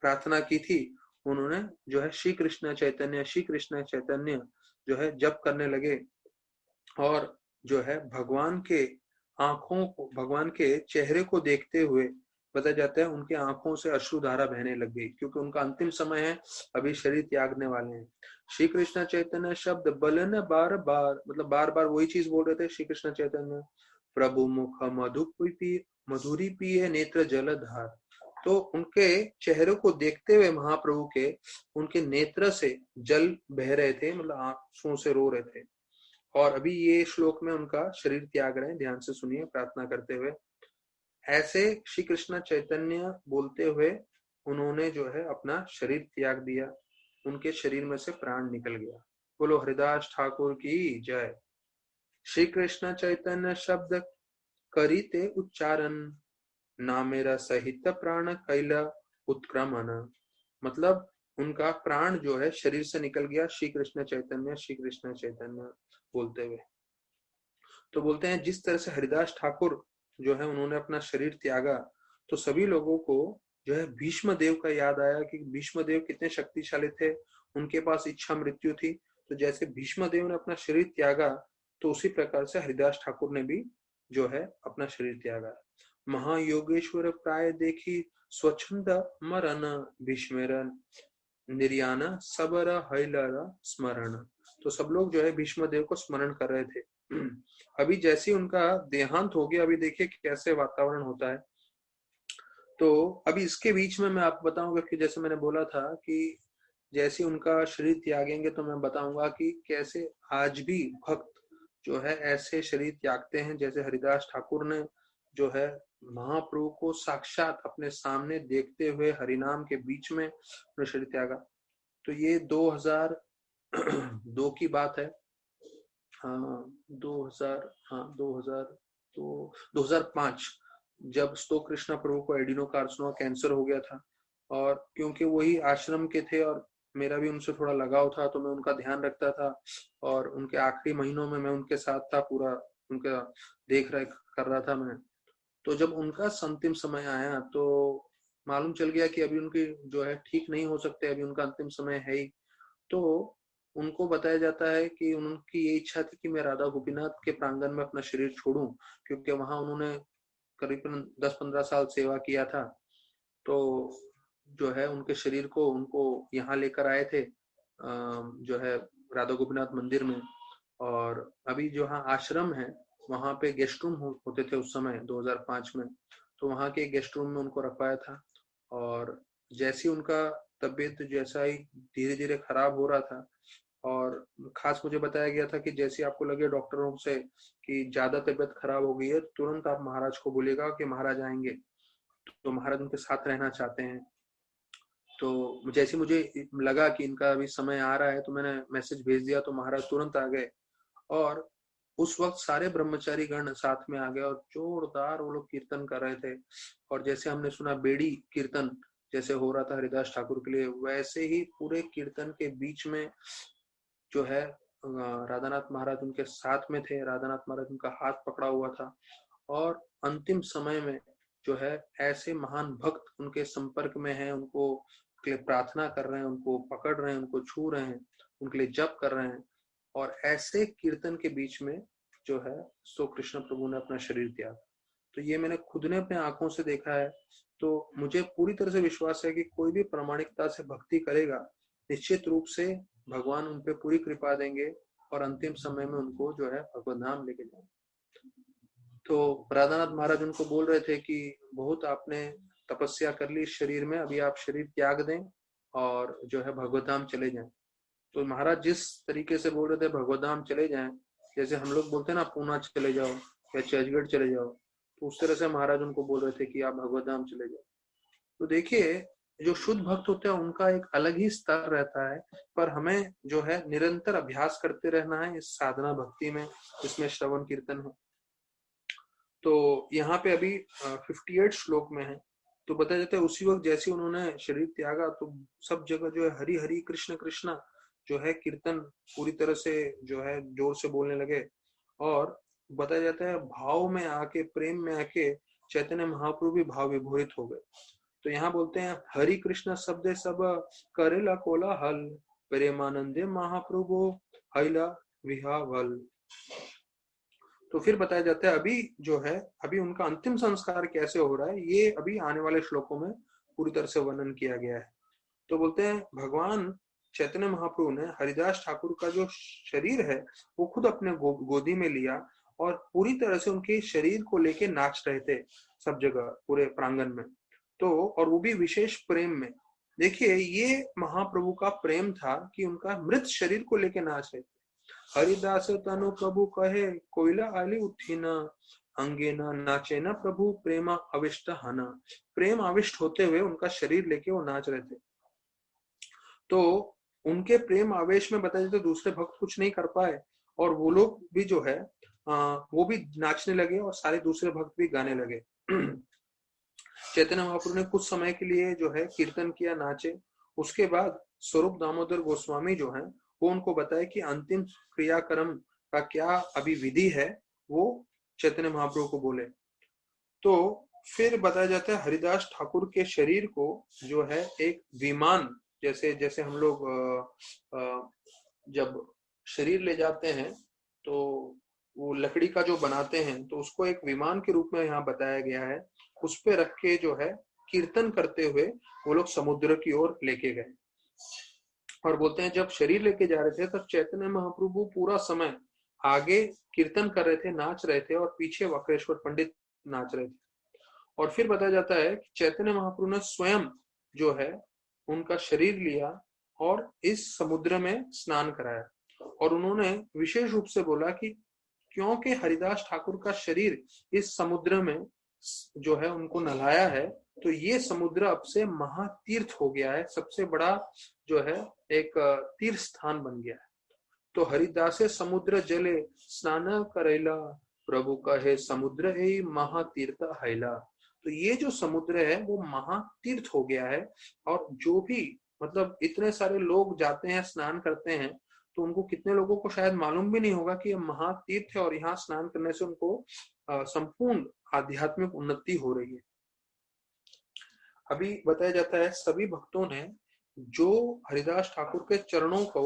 प्रार्थना की थी, उन्होंने जो है श्री कृष्ण चैतन्य, श्री कृष्ण चैतन्य जो है जप करने लगे, और जो है भगवान के आंखों को, भगवान के चेहरे को देखते हुए बताया जाता है उनके आंखों से अश्रुधारा बहने लग गई, क्योंकि उनका अंतिम समय है, अभी शरीर त्यागने वाले हैं। श्री कृष्ण चैतन्य शब्द बलन बार बार, मतलब बार बार वही चीज बोल रहे थे श्री कृष्ण चैतन्य। प्रभु मुख मधुरी पिए नेत्र जलधार। तो उनके चेहरे को देखते हुए महाप्रभु के उनके नेत्र से जल बह रहे थे, मतलब आंसुओं से रो रहे थे। और अभी ये श्लोक में उनका शरीर त्याग रहे हैं, ध्यान से सुनिए प्रार्थना करते हुए। ऐसे श्री कृष्ण चैतन्य बोलते हुए उन्होंने जो है अपना शरीर त्याग दिया, उनके शरीर में से प्राण निकल गया। बोलो हरिदास ठाकुर की जय। श्री कृष्ण चैतन्य शब्द करीते उच्चारण, ना मेरा सहित प्राण कैला उत्क्रमण। मतलब उनका प्राण जो है शरीर से निकल गया, श्री कृष्ण चैतन्य, श्री कृष्ण चैतन्य बोलते हुए। तो बोलते हैं जिस तरह से हरिदास ठाकुर जो है उन्होंने अपना शरीर त्यागा, तो सभी लोगों को जो है भीष्म देव का याद आया कि भीष्म देव कितने शक्तिशाली थे, उनके पास इच्छा मृत्यु थी। तो जैसे भीष्म देव ने अपना शरीर त्यागा, तो उसी प्रकार से हरिदास ठाकुर ने भी जो है अपना शरीर त्यागा। महायोगेश्वर प्राय देखी स्वच्छंद मरण, भीष्मरन निर्याना सबर हैलर स्मरण। तो सब लोग जो है भीष्म देव को स्मरण कर रहे थे। अभी जैसे उनका देहांत हो गया, अभी देखिए कैसे वातावरण होता है। तो अभी इसके बीच में मैं आपको बताऊंगा कि जैसे मैंने बोला था कि जैसे उनका शरीर त्यागेंगे, तो मैं बताऊंगा कि कैसे आज भी भक्त जो है ऐसे शरीर त्यागते हैं, जैसे हरिदास ठाकुर ने जो है महाप्रभु को साक्षात अपने सामने देखते हुए हरिनाम के बीच में अपना शरीर त्यागा। तो ये 2002 की बात है। 2005 जब स्तो कृष्णा प्रभु को एडिनोकार्सिनोमा कैंसर हो गया था, और क्योंकि वही आश्रम के थे और मेरा भी उनसे थोड़ा लगाव था, तो मैं उनका ध्यान रखता था और उनके आखिरी महीनों में मैं उनके साथ था, पूरा उनका देख रेख कर रहा था मैं। तो जब उनका अंतिम समय आया तो मालूम चल गया कि अभी उनकी जो है ठीक नहीं हो सकते, अभी उनका अंतिम समय है ही। तो उनको बताया जाता है कि उनकी ये इच्छा थी कि मैं राधा गोपीनाथ के प्रांगण में अपना शरीर छोड़ूं, क्योंकि वहां उन्होंने करीबन 10-15 साल सेवा किया था। तो जो है उनके शरीर को उनको यहाँ लेकर आए थे, जो है राधा गोपीनाथ मंदिर में। और अभी जो हाँ आश्रम है वहां पे गेस्ट रूम होते थे उस समय 2005 में, तो वहां के गेस्ट रूम में उनको रखवाया था। और जैसे उनका तबीयत जैसा ही धीरे धीरे खराब हो रहा था, और खास मुझे बताया गया था कि जैसे आपको लगे डॉक्टरों से कि ज्यादा तबीयत खराब हो गई है, तुरंत आप महाराज को बोलेगा कि महाराज आएंगे। तो महाराज उनके साथ रहना चाहते हैं। तो जैसे मुझे लगा कि इनका अभी समय आ रहा है, तो मैंने मैसेज भेज दिया, तो महाराज तुरंत आ गए। और उस वक्त सारे ब्रह्मचारी गण साथ में आ गए और जोरदार वो लोग कीर्तन कर रहे थे। और जैसे हमने सुना बेड़ी कीर्तन जैसे हो रहा था हरिदास ठाकुर के लिए, वैसे ही पूरे कीर्तन के बीच में जो है राधानाथ महाराज उनके साथ में थे। राधानाथ महाराज उनका हाथ पकड़ा हुआ था, और अंतिम समय में जो है ऐसे महान भक्त उनके संपर्क में हैं, उनको के लिए प्रार्थना कर रहे हैं, उनको पकड़ रहे हैं, उनको छू रहे हैं, उनके लिए जप कर रहे हैं। और ऐसे कीर्तन के बीच में जो है सो कृष्ण प्रभु ने अपना शरीर त्यागा। तो ये मैंने खुद ने अपने आंखों से देखा है। तो मुझे पूरी तरह से विश्वास है कि कोई भी प्रामाणिकता से भक्ति करेगा, निश्चित रूप से भगवान उन पे पूरी कृपा देंगे और अंतिम समय में उनको जो है भगवत धाम लेके जाएंगे। तो राधानाथ महाराज उनको बोल रहे थे कि बहुत आपने तपस्या कर ली शरीर में, अभी आप शरीर त्याग दें और जो है भगवत धाम चले जाएं। तो महाराज जिस तरीके से बोल रहे थे भगवत धाम चले जाएं, जैसे हम लोग बोलते हैं ना पूना चले जाओ या चर्चगेट चले जाओ, तो उस तरह से महाराज उनको बोल रहे थे कि आप भगवत धाम चले जाओ। तो देखिए, जो शुद्ध भक्त होते हैं उनका एक अलग ही स्तर रहता है, पर हमें जो है निरंतर अभ्यास करते रहना है इस साधना भक्ति में, इसमें श्रवण कीर्तन है। तो यहाँ पे अभी 58 श्लोक में है। तो बताया जाता है उसी वक्त जैसे उन्होंने शरीर त्यागा तो सब जगह जो है हरि हरि कृष्ण कृष्ण जो है कीर्तन पूरी तरह से जो है जोर से बोलने लगे। और बताया जाता है भाव में आके, प्रेम में आके चैतन्य महाप्रभु भी भाव विभोरित हो गए। तो यहाँ बोलते हैं हरि कृष्ण शब्द सब करेला कोलाहल, प्रेमानंदे महाप्रभु हैला विहावल। तो फिर बताया जाता है अभी जो है अभी उनका अंतिम संस्कार कैसे हो रहा है, ये अभी आने वाले श्लोकों में पूरी तरह से वर्णन किया गया है। तो बोलते हैं भगवान चैतन्य महाप्रभु ने हरिदास ठाकुर का जो शरीर है वो खुद अपने गोदी में लिया और पूरी तरह से उनके शरीर को लेके नाच रहे थे सब जगह पूरे प्रांगण में। तो और वो भी विशेष प्रेम में। देखिए ये महाप्रभु का प्रेम था कि उनका मृत शरीर को लेके नाच रहे थे। हरिदास तनु प्रभु कहे कोयला आली उठी न, अंगे न नाचे न प्रभु प्रेमा अविष्ट हना। प्रेम आविष्ट होते हुए उनका शरीर लेके वो नाच रहे थे। तो उनके प्रेम आवेश में बताया जाए तो दूसरे भक्त कुछ नहीं कर पाए, और वो लोग भी जो है वो भी नाचने लगे और सारे दूसरे भक्त भी गाने लगे। चैतन्य महाप्रभु ने कुछ समय के लिए जो है कीर्तन किया, नाचे। उसके बाद स्वरूप दामोदर गोस्वामी जो है वो उनको बताया कि अंतिम क्रियाक्रम का क्या अभी विधि है, वो चैतन्य महाप्रभु को बोले। तो फिर बताया जाता है हरिदास ठाकुर के शरीर को जो है एक विमान, जैसे जैसे हम लोग जब शरीर ले जाते हैं तो वो लकड़ी का जो बनाते हैं, तो उसको एक विमान के रूप में यहाँ बताया गया है। उस पे रख के जो है कीर्तन करते हुए वो लोग समुद्र की ओर लेके गए। और बोलते हैं जब शरीर लेके जा रहे थे तब चैतन्य महाप्रभु पूरा समय आगे कीर्तन कर रहे थे, नाच रहे थे, और पीछे वक्रेश्वर पंडित नाच रहे थे। और फिर बताया जाता है कि चैतन्य महाप्रभु ने स्वयं जो है उनका शरीर लिया और इस समुद्र में स्नान कराया। और उन्होंने विशेष रूप से बोला कि क्योंकि हरिदास ठाकुर का शरीर इस समुद्र में जो है उनको नहलाया है, तो ये समुद्र अब से महातीर्थ हो गया है, सबसे बड़ा जो है एक तीर्थ स्थान बन गया है। तो हरिदासे समुद्र जले स्नान करेला, प्रभु कहे समुद्र ही महातीर्थ हैला। तो ये जो समुद्र है वो महातीर्थ हो गया है। और जो भी मतलब इतने सारे लोग जाते हैं स्नान करते हैं, तो उनको कितने लोगों को शायद मालूम भी नहीं होगा कि ये महातीर्थ है और यहाँ स्नान करने से उनको संपूर्ण आध्यात्मिक उन्नति हो रही है। अभी बताया जाता है सभी भक्तों ने जो हरिदास ठाकुर के चरणों को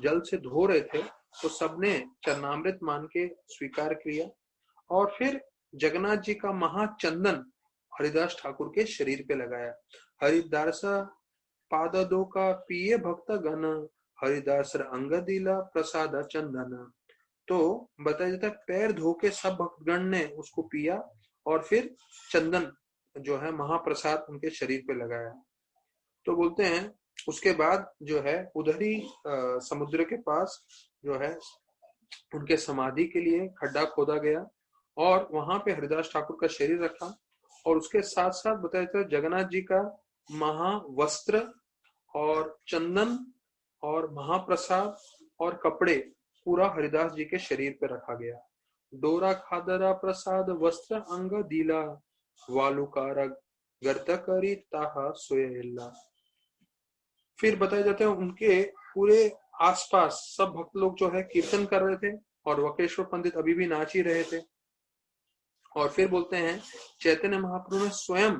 जल से धो रहे थे, तो सबने चरणामृत मान के स्वीकार किया। और फिर जगन्नाथ जी का महाचंदन हरिदास ठाकुर के शरीर पे लगाया। हरिदास पाद दो का पिए भक्त गण, हरिदास अंग दिला प्रसाद चंदन। तो बताया जाता है पैर धो के सब भक्तगण ने उसको पिया और फिर चंदन जो है महाप्रसाद उनके शरीर पे लगाया। तो बोलते हैं उसके बाद जो है उधर ही समुद्र के पास जो है उनके समाधि के लिए खड्डा खोदा गया और वहां पे हरिदास ठाकुर का शरीर रखा। और उसके साथ साथ बताया जाता है जगन्नाथ जी का महावस्त्र और चंदन और महाप्रसाद और कपड़े पूरा हरिदास जी के शरीर पे रखा गया। डोरा खादरा प्रसाद वस्त्र अंग दिला, वालुकार गर्त करी ताहा सोयेला। फिर बताया जाता है उनके पूरे आसपास सब भक्त लोग जो है कीर्तन कर रहे थे और वकेश्वर पंडित अभी भी नाच ही रहे थे। और फिर बोलते हैं चैतन्य महाप्रभु ने स्वयं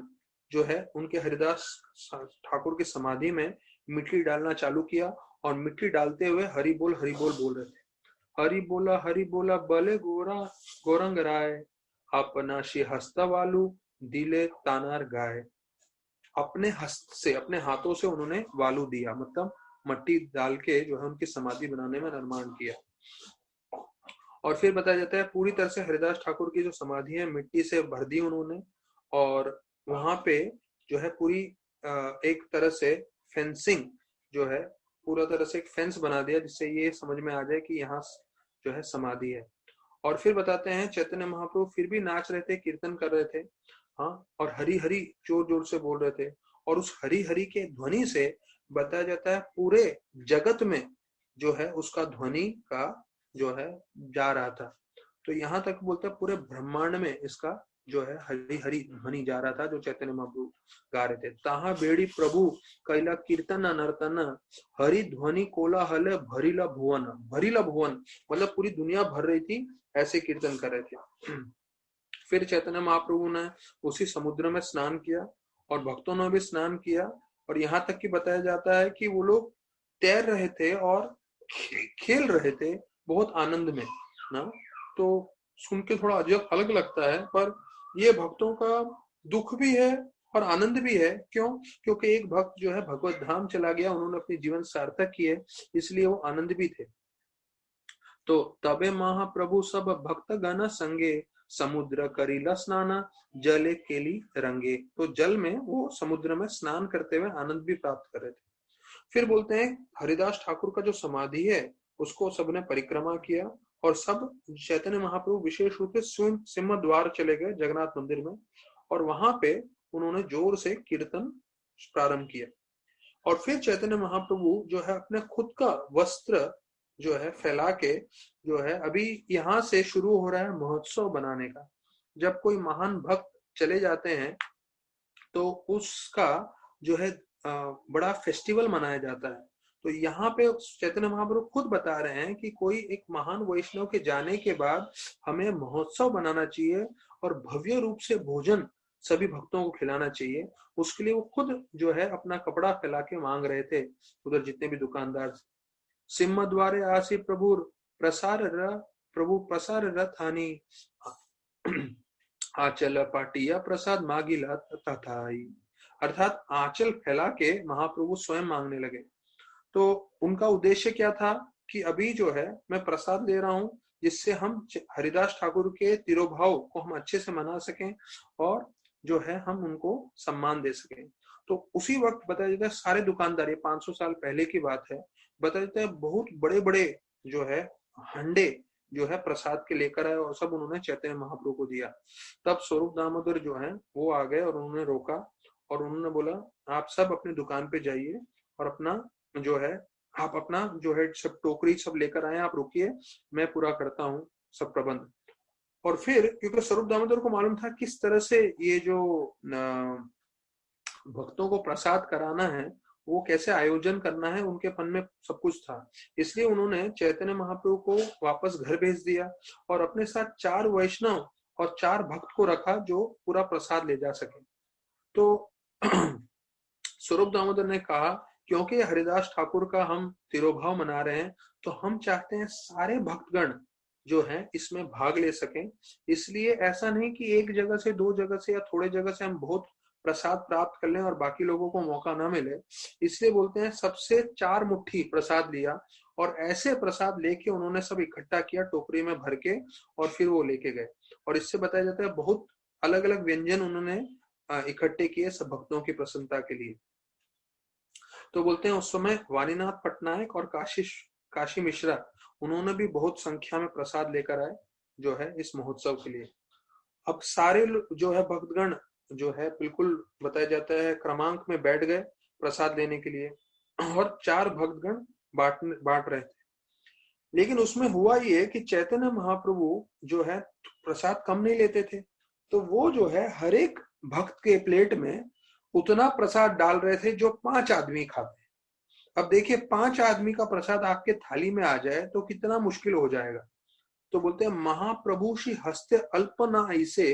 जो है उनके हरिदास ठाकुर की समाधि में मिट्टी डालना चालू किया और मिट्टी डालते हुए हरि बोल बोल रहे थे। हरि बोला बले गोरा गोरंग राय, अपना शी हस्ता वालू दिले तानार गाय। अपने हस्त से अपने हाथों से उन्होंने वालू दिया, मतलब मट्टी डाल के जो है उनकी समाधि बनाने में निर्माण किया। और फिर बताया जाता है पूरी तरह से हरिदास ठाकुर की जो समाधि है मिट्टी से भर दी उन्होंने। और वहां पे जो है पूरी एक तरह से फेंसिंग जो है पूरा तरह से एक फेंस बना दिया, जिससे ये समझ में आ जाए कि यहाँ जो है समाधि है। और फिर बताते हैं चैतन्य महाप्रभु फिर भी नाच रहे थे, कीर्तन कर रहे थे, हाँ, और हरि हरि जोर जोर से बोल रहे थे। और उस हरि हरि के ध्वनि से बताया जाता है पूरे जगत में जो है उसका ध्वनि का जो है जा रहा था। तो यहाँ तक बोलते हैं पूरे ब्रह्मांड में इसका जो है हरि हरि ध्वनि जा रहा था, जो चैतन्य महाप्रभु गा रहे थे। ताहा बेड़ी प्रभु कैला कीर्तन नर्तन, हरि ध्वनि कोलाहल भरीला भुवन। भरीला भुवन मतलब पूरी दुनिया भर रही थी, ऐसे कीर्तन कर रहे थे। फिर चैतन्य महाप्रभु ने उसी समुद्र में स्नान किया और भक्तों ने भी स्नान किया। और यहाँ तक कि बताया जाता है कि वो लोग तैर रहे थे और खेल रहे थे बहुत आनंद में ना। तो सुन के थोड़ा अजब अलग लगता है, पर ये भक्तों का दुख भी है और आनंद भी है। क्यों? क्योंकि एक भक्त जो है भगवत धाम चला गया, उन्होंने अपनी जीवन सार्थक किए, इसलिए वो आनंद भी थे। तो तबे महाप्रभु सब भक्त गण संगे, समुद्र करीला स्नाना जले केली रंगे। तो जल में वो समुद्र में स्नान करते हुए आनंद भी प्राप्त कर रहे थे। फिर बोलते हैं हरिदास ठाकुर का जो समाधि है उसको सबने परिक्रमा किया और सब चैतन्य महाप्रभु विशेष रूप से सिंह द्वार चले गए जगन्नाथ मंदिर में, और वहां पे उन्होंने जोर से कीर्तन प्रारंभ किया। और फिर चैतन्य महाप्रभु जो है अपने खुद का वस्त्र जो है फैला के जो है अभी यहाँ से शुरू हो रहा है महोत्सव बनाने का। जब कोई महान भक्त चले जाते हैं तो उसका जो है बड़ा फेस्टिवल मनाया जाता है। तो यहाँ पे चैतन्य महाप्रभु खुद बता रहे हैं कि कोई एक महान वैष्णव के जाने के बाद हमें महोत्सव बनाना चाहिए और भव्य रूप से भोजन सभी भक्तों को खिलाना चाहिए। उसके लिए वो खुद जो है अपना कपड़ा फैला के मांग रहे थे उधर जितने भी दुकानदार। सिंह द्वारे आसी प्रभु प्रसार रथानी, आंचल पाटिया प्रसाद मागिला तथाई। अर्थात आंचल फैला के महाप्रभु स्वयं मांगने लगे। तो उनका उद्देश्य क्या था कि अभी जो है मैं प्रसाद दे रहा हूं, जिससे हम हरिदास ठाकुर के तिरोभाव को हम अच्छे से मना सकें और जो है हम उनको सम्मान दे सकें। तो उसी वक्त बताया जाता है सारे दुकानदार, ये 500 साल पहले की बात है, बताया जाता है बहुत बड़े बड़े जो है हंडे जो है प्रसाद के लेकर आए और सब उन्होंने चैतन्य महाप्रभु को दिया। तब स्वरूप दामोदर जो है वो आ गए और उन्होंने रोका और उन्होंने बोला आप सब अपनी दुकान पे जाइए और अपना जो है आप अपना जो है सब टोकरी सब लेकर आए, आप रुकिए, मैं पूरा करता हूँ सब प्रबंध। और फिर क्योंकि स्वरूप दामोदर को मालूम था किस तरह से ये जो भक्तों को प्रसाद कराना है, वो कैसे आयोजन करना है, उनके मन में सब कुछ था। इसलिए उन्होंने चैतन्य महाप्रभु को वापस घर भेज दिया और अपने साथ 4 वैष्णव और 4 भक्त को रखा जो पूरा प्रसाद ले जा सके। तो स्वरूप दामोदर ने कहा, क्योंकि हरिदास ठाकुर का हम तिरोभाव मना रहे हैं, तो हम चाहते हैं सारे भक्तगण जो हैं इसमें भाग ले सकें। इसलिए ऐसा नहीं कि एक जगह से, 2 जगह से या थोड़े जगह से हम बहुत प्रसाद प्राप्त कर लें और बाकी लोगों को मौका ना मिले। इसलिए बोलते हैं सबसे 4 मुट्ठी प्रसाद लिया और ऐसे प्रसाद लेके उन्होंने सब इकट्ठा किया टोकरी में भर के और फिर वो लेके गए। और इससे बताया जाता है बहुत अलग अलग व्यंजन उन्होंने इकट्ठे किए सब भक्तों की प्रसन्नता के लिए। तो बोलते हैं उस समय वाणीनाथ पटनायक और काशी मिश्रा, उन्होंने भी बहुत संख्या में प्रसाद लेकर आए जो है इस महोत्सव के लिए। अब सारे जो है भक्तगण जो है बिल्कुल बताया जाता है क्रमांक में बैठ गए प्रसाद लेने के लिए और 4 भक्तगण बांट रहे थे। लेकिन उसमें हुआ ये कि चैतन्य महाप्रभु जो है प्रसाद कम नहीं लेते थे, तो वो जो है हर एक भक्त के प्लेट में उतना प्रसाद डाल रहे थे जो 5 आदमी खाते। अब देखिए 5 आदमी का प्रसाद आपके थाली में आ जाए तो कितना मुश्किल हो जाएगा। तो बोलते हैं महाप्रभु श्री हस्ते अल्पना ऐसे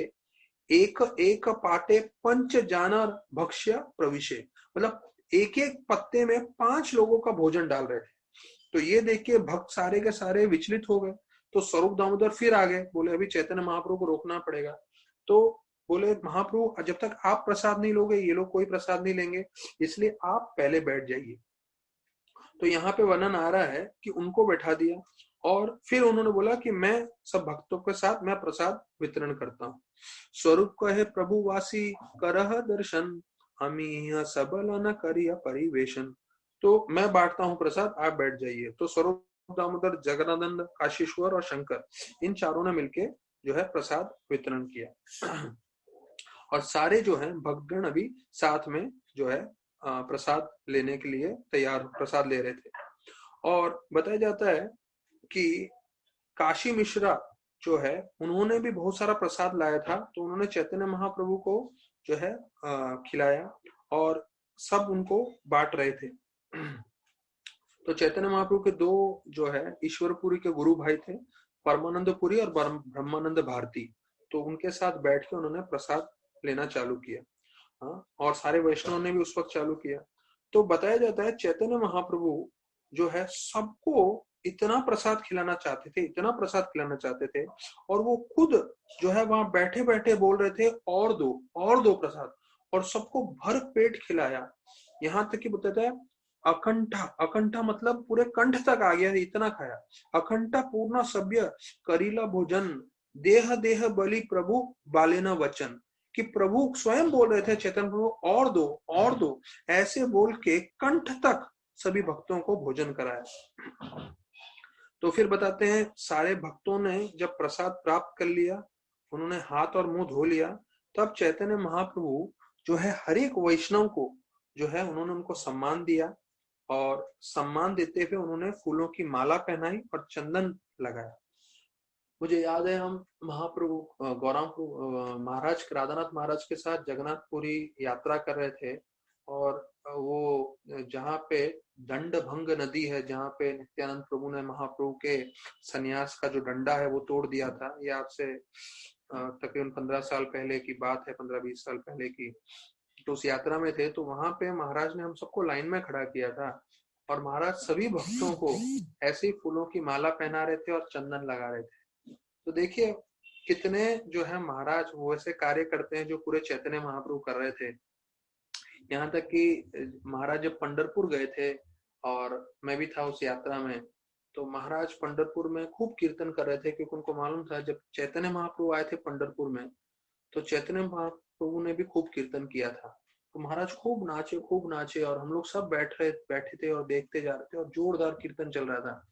एक एक पाटे पंच जानर भक्ष्य प्रविशे, मतलब एक एक पत्ते में 5 लोगों का भोजन डाल रहे थे। तो ये देख के भक्त सारे के सारे विचलित हो गए। तो स्वरूप दामोदर फिर आ गए, बोले अभी चैतन्य महाप्रभु को रोकना पड़ेगा। तो बोले महाप्रभु जब तक आप प्रसाद नहीं लोगे ये लोग कोई प्रसाद नहीं लेंगे, इसलिए आप पहले बैठ जाइए। तो यहाँ पे वर्णन आ रहा है कि उनको बैठा दिया और फिर उन्होंने बोला कि मैं सब भक्तों के साथ मैं प्रसाद वितरण करता हूँ। स्वरूप कहे प्रभु वासी करह दर्शन, हमी सबल न करिया परिवेशन। तो मैं बांटता हूँ प्रसाद, आप बैठ जाइए। तो स्वरूप दामोदर, जगन्नाथ, काशीश्वर और शंकर, इन चारों ने मिलके जो है प्रसाद वितरण किया और सारे जो है भक्तगण अभी साथ में जो है प्रसाद लेने के लिए तैयार प्रसाद ले रहे थे। और बताया जाता है कि काशी मिश्रा जो है उन्होंने भी बहुत सारा प्रसाद लाया था, तो उन्होंने चैतन्य महाप्रभु को जो है खिलाया और सब उनको बांट रहे थे। तो चैतन्य महाप्रभु के 2 जो है ईश्वरपुरी के गुरु भाई थे, परमानंद पुरी और ब्रह्मानंद भारती। तो उनके साथ बैठ के उन्होंने प्रसाद लेना चालू किया। हाँ, और सारे वैष्णव ने भी उस वक्त चालू किया। तो बताया जाता है चैतन्य महाप्रभु जो है सबको इतना प्रसाद खिलाना चाहते थे, इतना प्रसाद खिलाना चाहते थे, और वो खुद जो है वहां बैठे बैठे बोल रहे थे और दो प्रसाद, और सबको भर पेट खिलाया। यहां तक कि बताता है अकंठा, अकंठा मतलब पूरे कंठ तक आ गया, इतना खाया। अकंठा पूर्ण सभ्य करीला भोजन, देह देह बलि प्रभु बालेना वचन, कि प्रभु स्वयं बोल रहे थे चैतन्य प्रभु और दो, ऐसे बोल के कंठ तक सभी भक्तों को भोजन कराया। तो फिर बताते हैं सारे भक्तों ने जब प्रसाद प्राप्त कर लिया, उन्होंने हाथ और मुंह धो लिया, तब चैतन्य महाप्रभु जो है हर एक वैष्णव को जो है उन्होंने उनको सम्मान दिया और सम्मान देते हुए उन्होंने फूलों की माला पहनाई और चंदन लगाया। मुझे याद है हम महाप्रभु गौरांग महाराज, राधानाथ महाराज के साथ जगन्नाथपुरी यात्रा कर रहे थे और वो जहाँ पे दंड भंग नदी है, जहाँ पे नित्यानंद प्रभु ने महाप्रभु के सन्यास का जो डंडा है वो तोड़ दिया था, ये आपसे तकरीबन 15 साल पहले की बात है, 15-20 साल पहले की। तो उस यात्रा में थे, तो वहां पे महाराज ने हम सबको लाइन में खड़ा किया था और महाराज सभी भक्तों को ऐसे ही फूलों की माला पहना रहे थे और चंदन लगा रहे थे। तो देखिए कितने जो है महाराज वो ऐसे कार्य करते हैं जो पूरे चैतन्य महाप्रभु कर रहे थे। यहाँ तक कि महाराज जब पंढरपुर गए थे और मैं भी था उस यात्रा में, तो महाराज पंढरपुर में खूब कीर्तन कर रहे थे, क्योंकि उनको मालूम था जब चैतन्य महाप्रभु आए थे पंढरपुर में तो चैतन्य महाप्रभु ने भी खूब कीर्तन किया था। तो महाराज खूब नाचे और हम लोग सब बैठे थे और देखते जा रहे थे और जोरदार कीर्तन चल रहा था।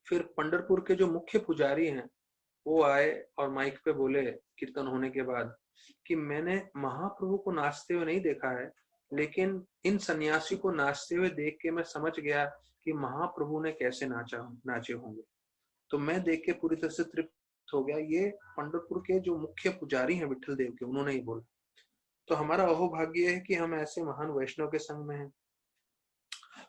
फिर पंढरपुर के जो मुख्य पुजारी हैं वो आए और माइक पे बोले कीर्तन होने के बाद कि मैंने महाप्रभु को नाचते हुए नहीं देखा है, लेकिन इन सन्यासी को नाचते हुए देख के मैं समझ गया कि महाप्रभु ने कैसे नाचे होंगे। तो मैं देख के पूरी तरह से तृप्त हो गया, ये पंढरपुर के जो मुख्य पुजारी हैं विठल देव के, उन्होंने ही बोला। तो हमारा अहोभाग्य है कि हम ऐसे महान वैष्णव के संग में हैं।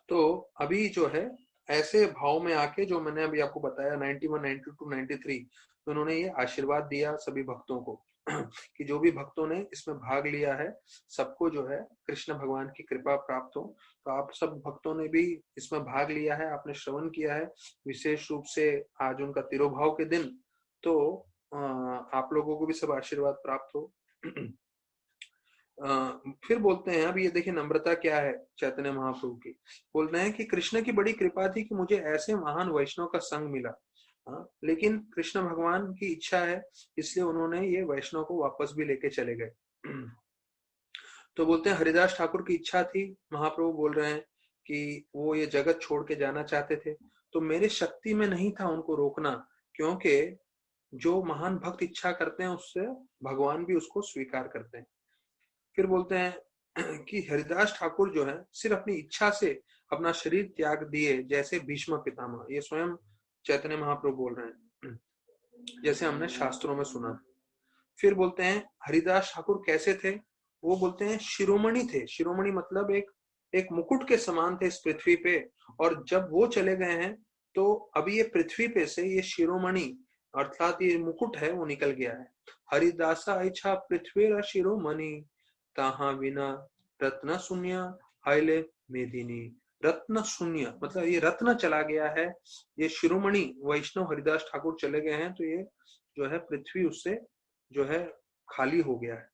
तो अभी जो है ऐसे भाव में आके, जो मैंने अभी आपको बताया 91, 92, 93, तो उन्होंने ये आशीर्वाद दिया सभी भक्तों को कि जो भी भक्तों ने इसमें भाग लिया है सबको जो है कृष्ण भगवान की कृपा प्राप्त हो। तो आप सब भक्तों ने भी इसमें भाग लिया है, आपने श्रवण किया है, विशेष रूप से आज उनका तिरुभाव के दिन, तो आप लोगों को भी सब आशीर्वाद प्राप्त हो। फिर बोलते हैं, अब ये देखिए नम्रता क्या है चैतन्य महाप्रभु की। बोल रहे हैं कि कृष्ण की बड़ी कृपा थी कि मुझे ऐसे महान वैष्णव का संग मिला। लेकिन कृष्ण भगवान की इच्छा है, इसलिए उन्होंने ये वैष्णव को वापस भी लेके चले गए। तो बोलते हैं हरिदास ठाकुर की इच्छा थी, महाप्रभु बोल रहे हैं कि वो ये जगत छोड़ के जाना चाहते थे, तो मेरे शक्ति में नहीं था उनको रोकना, क्योंकि जो महान भक्त इच्छा करते हैं उससे भगवान भी उसको स्वीकार करते हैं। फिर बोलते हैं कि हरिदास ठाकुर जो है सिर्फ अपनी इच्छा से अपना शरीर त्याग दिए, जैसे भीष्म पितामह, ये स्वयं चैतन्य महाप्रभु बोल रहे हैं, जैसे हमने शास्त्रों में सुना। फिर बोलते हैं हरिदास ठाकुर कैसे थे, वो बोलते हैं शिरोमणि थे। शिरोमणि मतलब एक मुकुट के समान थे इस पृथ्वी पे, और जब वो चले गए हैं तो अभी ये पृथ्वी पे से ये शिरोमणि अर्थात ये मुकुट है वो निकल गया है। हरिदासा इच्छा पृथ्वी शिरोमणि ताहा बिना रत्न शून्य हाइले मेदिनी। रत्न शून्य मतलब ये रत्न चला गया है, ये शिरोमणि वैष्णव हरिदास ठाकुर चले गए हैं, तो ये जो है पृथ्वी उससे जो है खाली हो गया है।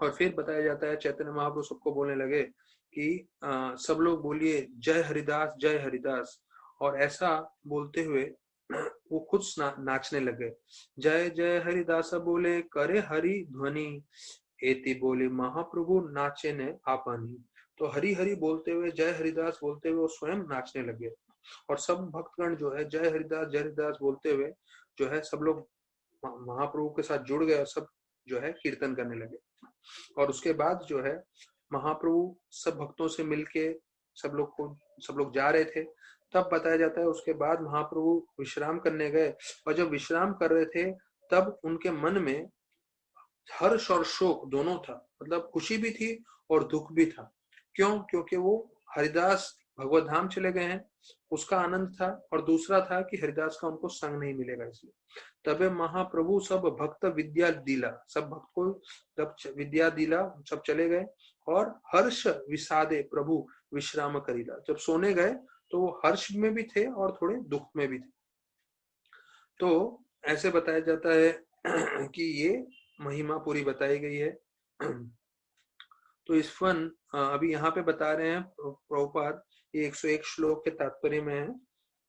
और फिर बताया जाता है चैतन्य महाप्रभु सबको बोलने लगे कि सब लोग बोलिए जय हरिदास जय हरिदास, और ऐसा बोलते हुए वो खुद नाचने लगे। जय जय हरिदास बोले करे हरि ध्वनि, एति बोले महाप्रभु नाचे ने आपनी। तो हरि हरि बोलते हुए, जय हरिदास बोलते हुए वो स्वयं नाचने लगे, और सब भक्तगण जो है जय हरिदास बोलते हुए जो है सब लोग महाप्रभु के साथ जुड़ गए और सब जो है कीर्तन करने लगे। और उसके बाद जो है महाप्रभु सब भक्तों से मिलके सब लोग जा रहे थे, तब बताया जाता है उसके बाद महाप्रभु विश्राम करने गए, और जब विश्राम कर रहे थे तब उनके मन में हर्ष और शोक दोनों था, मतलब खुशी भी थी और दुख भी था। क्यों? क्योंकि वो हरिदास भगवत धाम चले गए हैं, उसका आनंद था, और दूसरा था कि हरिदास का उनको संग नहीं मिलेगा, इसलिए। तबे महाप्रभु सब भक्त विद्या दिला, सब भक्त को जब विद्या दिला, सब चले गए, और हर्ष विषादे प्रभु विश्राम करीला, जब सोने गए तो वो हर्ष में भी थे और थोड़े दुख में भी थे। तो ऐसे बताया जाता है कि ये महिमा पूरी बताई गई है। तो इस फन अभी यहाँ पे बता रहे हैं प्रभुपाद, ये 101 श्लोक के तात्पर्य में है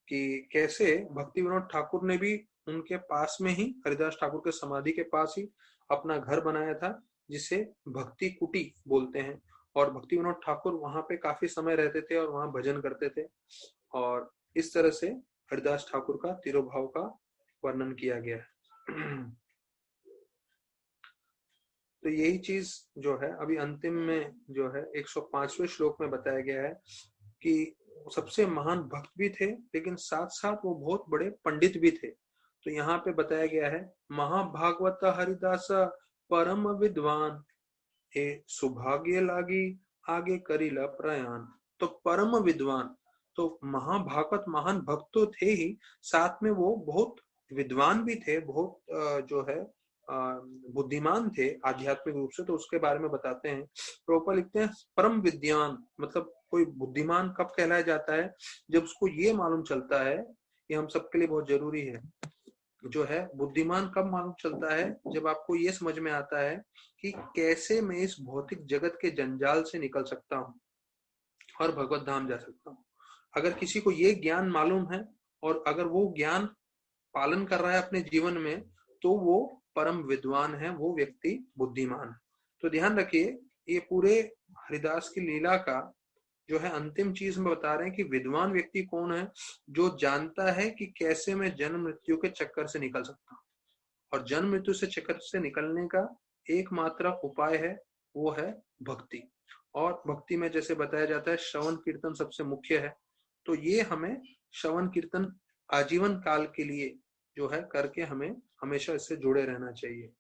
कि कैसे भक्ति विनोद ठाकुर ने भी उनके पास में ही, हरिदास ठाकुर के समाधि के पास ही अपना घर बनाया था, जिसे भक्ति कुटी बोलते हैं, और भक्ति विनोद ठाकुर वहां पे काफी समय रहते थे और वहां भजन करते थे, और इस तरह से हरिदास ठाकुर का तिरुभाव का वर्णन किया गया है। तो यही चीज जो है अभी अंतिम में जो है 105वें श्लोक में बताया गया है कि सबसे महान भक्त भी थे, लेकिन साथ साथ वो बहुत बड़े पंडित भी थे। तो यहाँ पे बताया गया है महाभागवत हरिदास परम विद्वान, ए सौभाग्य लागी आगे करीला प्रयाण। तो परम विद्वान, तो महाभागवत महान भक्त तो थे ही, साथ में वो बहुत विद्वान भी थे, बहुत जो है बुद्धिमान थे आध्यात्मिक रूप से। तो उसके बारे में बताते हैं, प्रभुपाद लिखते हैं परम विद्वान मतलब कोई बुद्धिमान कब कहलाया जाता है, जब उसको ये मालूम चलता है, ये हम सबके लिए बहुत जरूरी है, जो है बुद्धिमान कब मालूम चलता है, जब आपको ये समझ में आता है कि कैसे मैं इस भौतिक जगत के जंजाल से निकल सकता हूँ और भगवत धाम जा सकता हूँ। अगर किसी को ये ज्ञान मालूम है और अगर वो ज्ञान पालन कर रहा है अपने जीवन में, तो वो परम विद्वान है, वो व्यक्ति बुद्धिमान है। तो ध्यान रखिए, ये पूरे हरिदास की लीला का जो है अंतिम चीज में बता रहे हैं कि विद्वान व्यक्ति कौन है, जो जानता है कि कैसे मैं जन्म मृत्यु के चक्कर से निकल सकता हूँ, और जन्म मृत्यु से चक्कर से निकलने का एकमात्र उपाय है, वो है भक्ति। और भक्ति में जैसे बताया जाता है श्रवण कीर्तन सबसे मुख्य है, तो ये हमें श्रवण कीर्तन आजीवन काल के लिए जो है करके हमें हमेशा इससे जुड़े रहना चाहिए।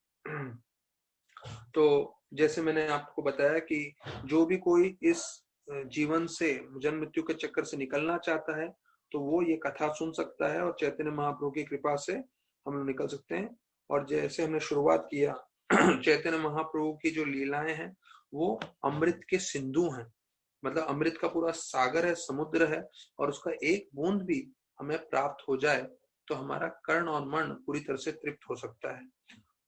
तो जैसे मैंने आपको बताया कि जो भी कोई इस जीवन से, जन्म मृत्यु के चक्कर से निकलना चाहता है, तो वो ये कथा सुन सकता है और चैतन्य महाप्रभु की कृपा से हम लोग निकल सकते हैं। और जैसे हमने शुरुआत किया, चैतन्य महाप्रभु की जो लीलाएं हैं वो अमृत के सिंधु हैं, मतलब अमृत का पूरा सागर है, समुद्र है, और उसका एक बूंद भी हमें प्राप्त हो जाए तो हमारा कर्ण और मन पूरी तरह से तृप्त हो सकता है।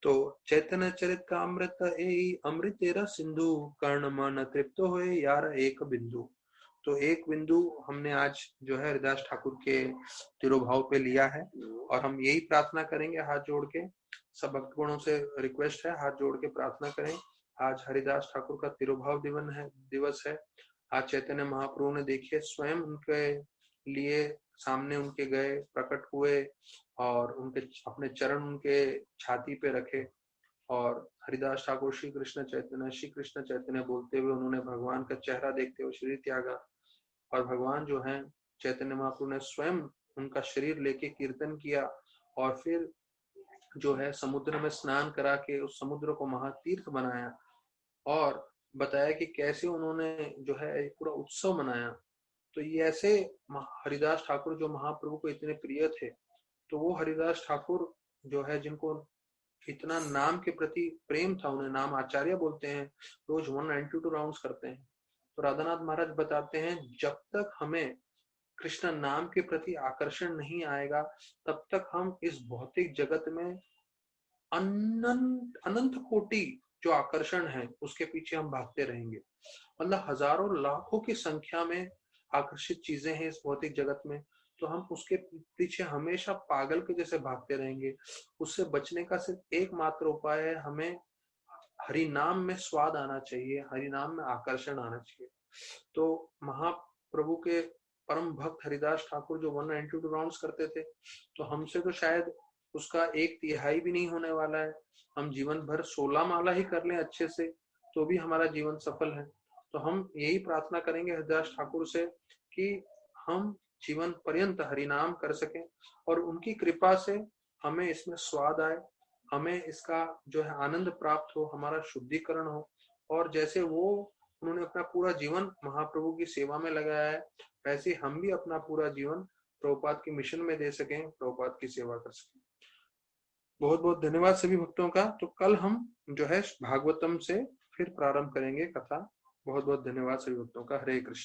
तो चैतन्य चरित का अमृत ए अमृत तेरा सिंधु, कर्ण मन तृप्त होए यार एक बिंदु। तो एक बिंदु हमने आज जो है हरिदास ठाकुर के तिरुभाव पे लिया है, और हम यही प्रार्थना करेंगे हाथ जोड़ के, सब भक्तगणों से रिक्वेस्ट है, हाथ जोड़ के प्रार्थना करें। आज हरिदास ठाकुर का तिरुभाव दिवस है। आज चैतन्य महाप्रभु ने देखिए स्वयं उनके लिए सामने उनके गए, प्रकट हुए और उनके अपने चरण उनके छाती पे रखे, और हरिदास ठाकुर श्री कृष्ण चैतन्य बोलते हुए उन्होंने भगवान का चेहरा देखते हुए शरीर त्यागा, और भगवान जो है चैतन्य महाप्रभु ने स्वयं उनका शरीर लेके कीर्तन किया, और फिर जो है समुद्र में स्नान करा के उस समुद्र को महातीर्थ बनाया, और बताया कि कैसे उन्होंने जो है एक पूरा उत्सव मनाया। तो ये ऐसे हरिदास ठाकुर जो महाप्रभु को इतने प्रिय थे, तो वो हरिदास ठाकुर जो है जिनको इतना नाम के प्रति प्रेम था, उन्हें नाम आचार्य बोलते हैं, रोज 192 राउंड्स करते हैं। तो राधानाथ महाराज बताते हैं जब तक हमें कृष्ण नाम के प्रति आकर्षण नहीं आएगा, तब तक हम इस भौतिक जगत में अनंत अनंत कोटि जो आकर्षण है उसके पीछे हम भागते रहेंगे। मतलब हजारों लाखों की संख्या में आकर्षित चीजें हैं इस भौतिक जगत में, तो हम उसके पीछे हमेशा पागल के जैसे भागते रहेंगे। उससे बचने का सिर्फ एकमात्र उपाय है, हमें हरि नाम में स्वाद आना चाहिए, हरि नाम में आकर्षण आना चाहिए। तो महाप्रभु के परम भक्त हरिदास ठाकुर जो 192 राउंड्स करते थे, तो हमसे तो शायद उसका 1/3 भी नहीं होने वाला है। हम जीवन भर 16 माला ही कर लें अच्छे से तो भी हमारा जीवन सफल है। तो हम यही प्रार्थना करेंगे हरिदास ठाकुर से कि हम जीवन पर्यंत हरिनाम कर सकें, और उनकी कृपा से हमें इसमें स्वाद आए, हमें इसका जो है आनंद प्राप्त हो, हमारा शुद्धिकरण हो, और जैसे वो उन्होंने अपना पूरा जीवन महाप्रभु की सेवा में लगाया है, वैसे हम भी अपना पूरा जीवन प्रभुपाद के मिशन में दे सकें, प्रभुपाद की सेवा कर सकें। बहुत बहुत धन्यवाद सभी भक्तों का। तो कल हम जो है भागवतम से फिर प्रारंभ करेंगे कथा। बहुत बहुत धन्यवाद सभी भक्तों का। हरे कृष्ण।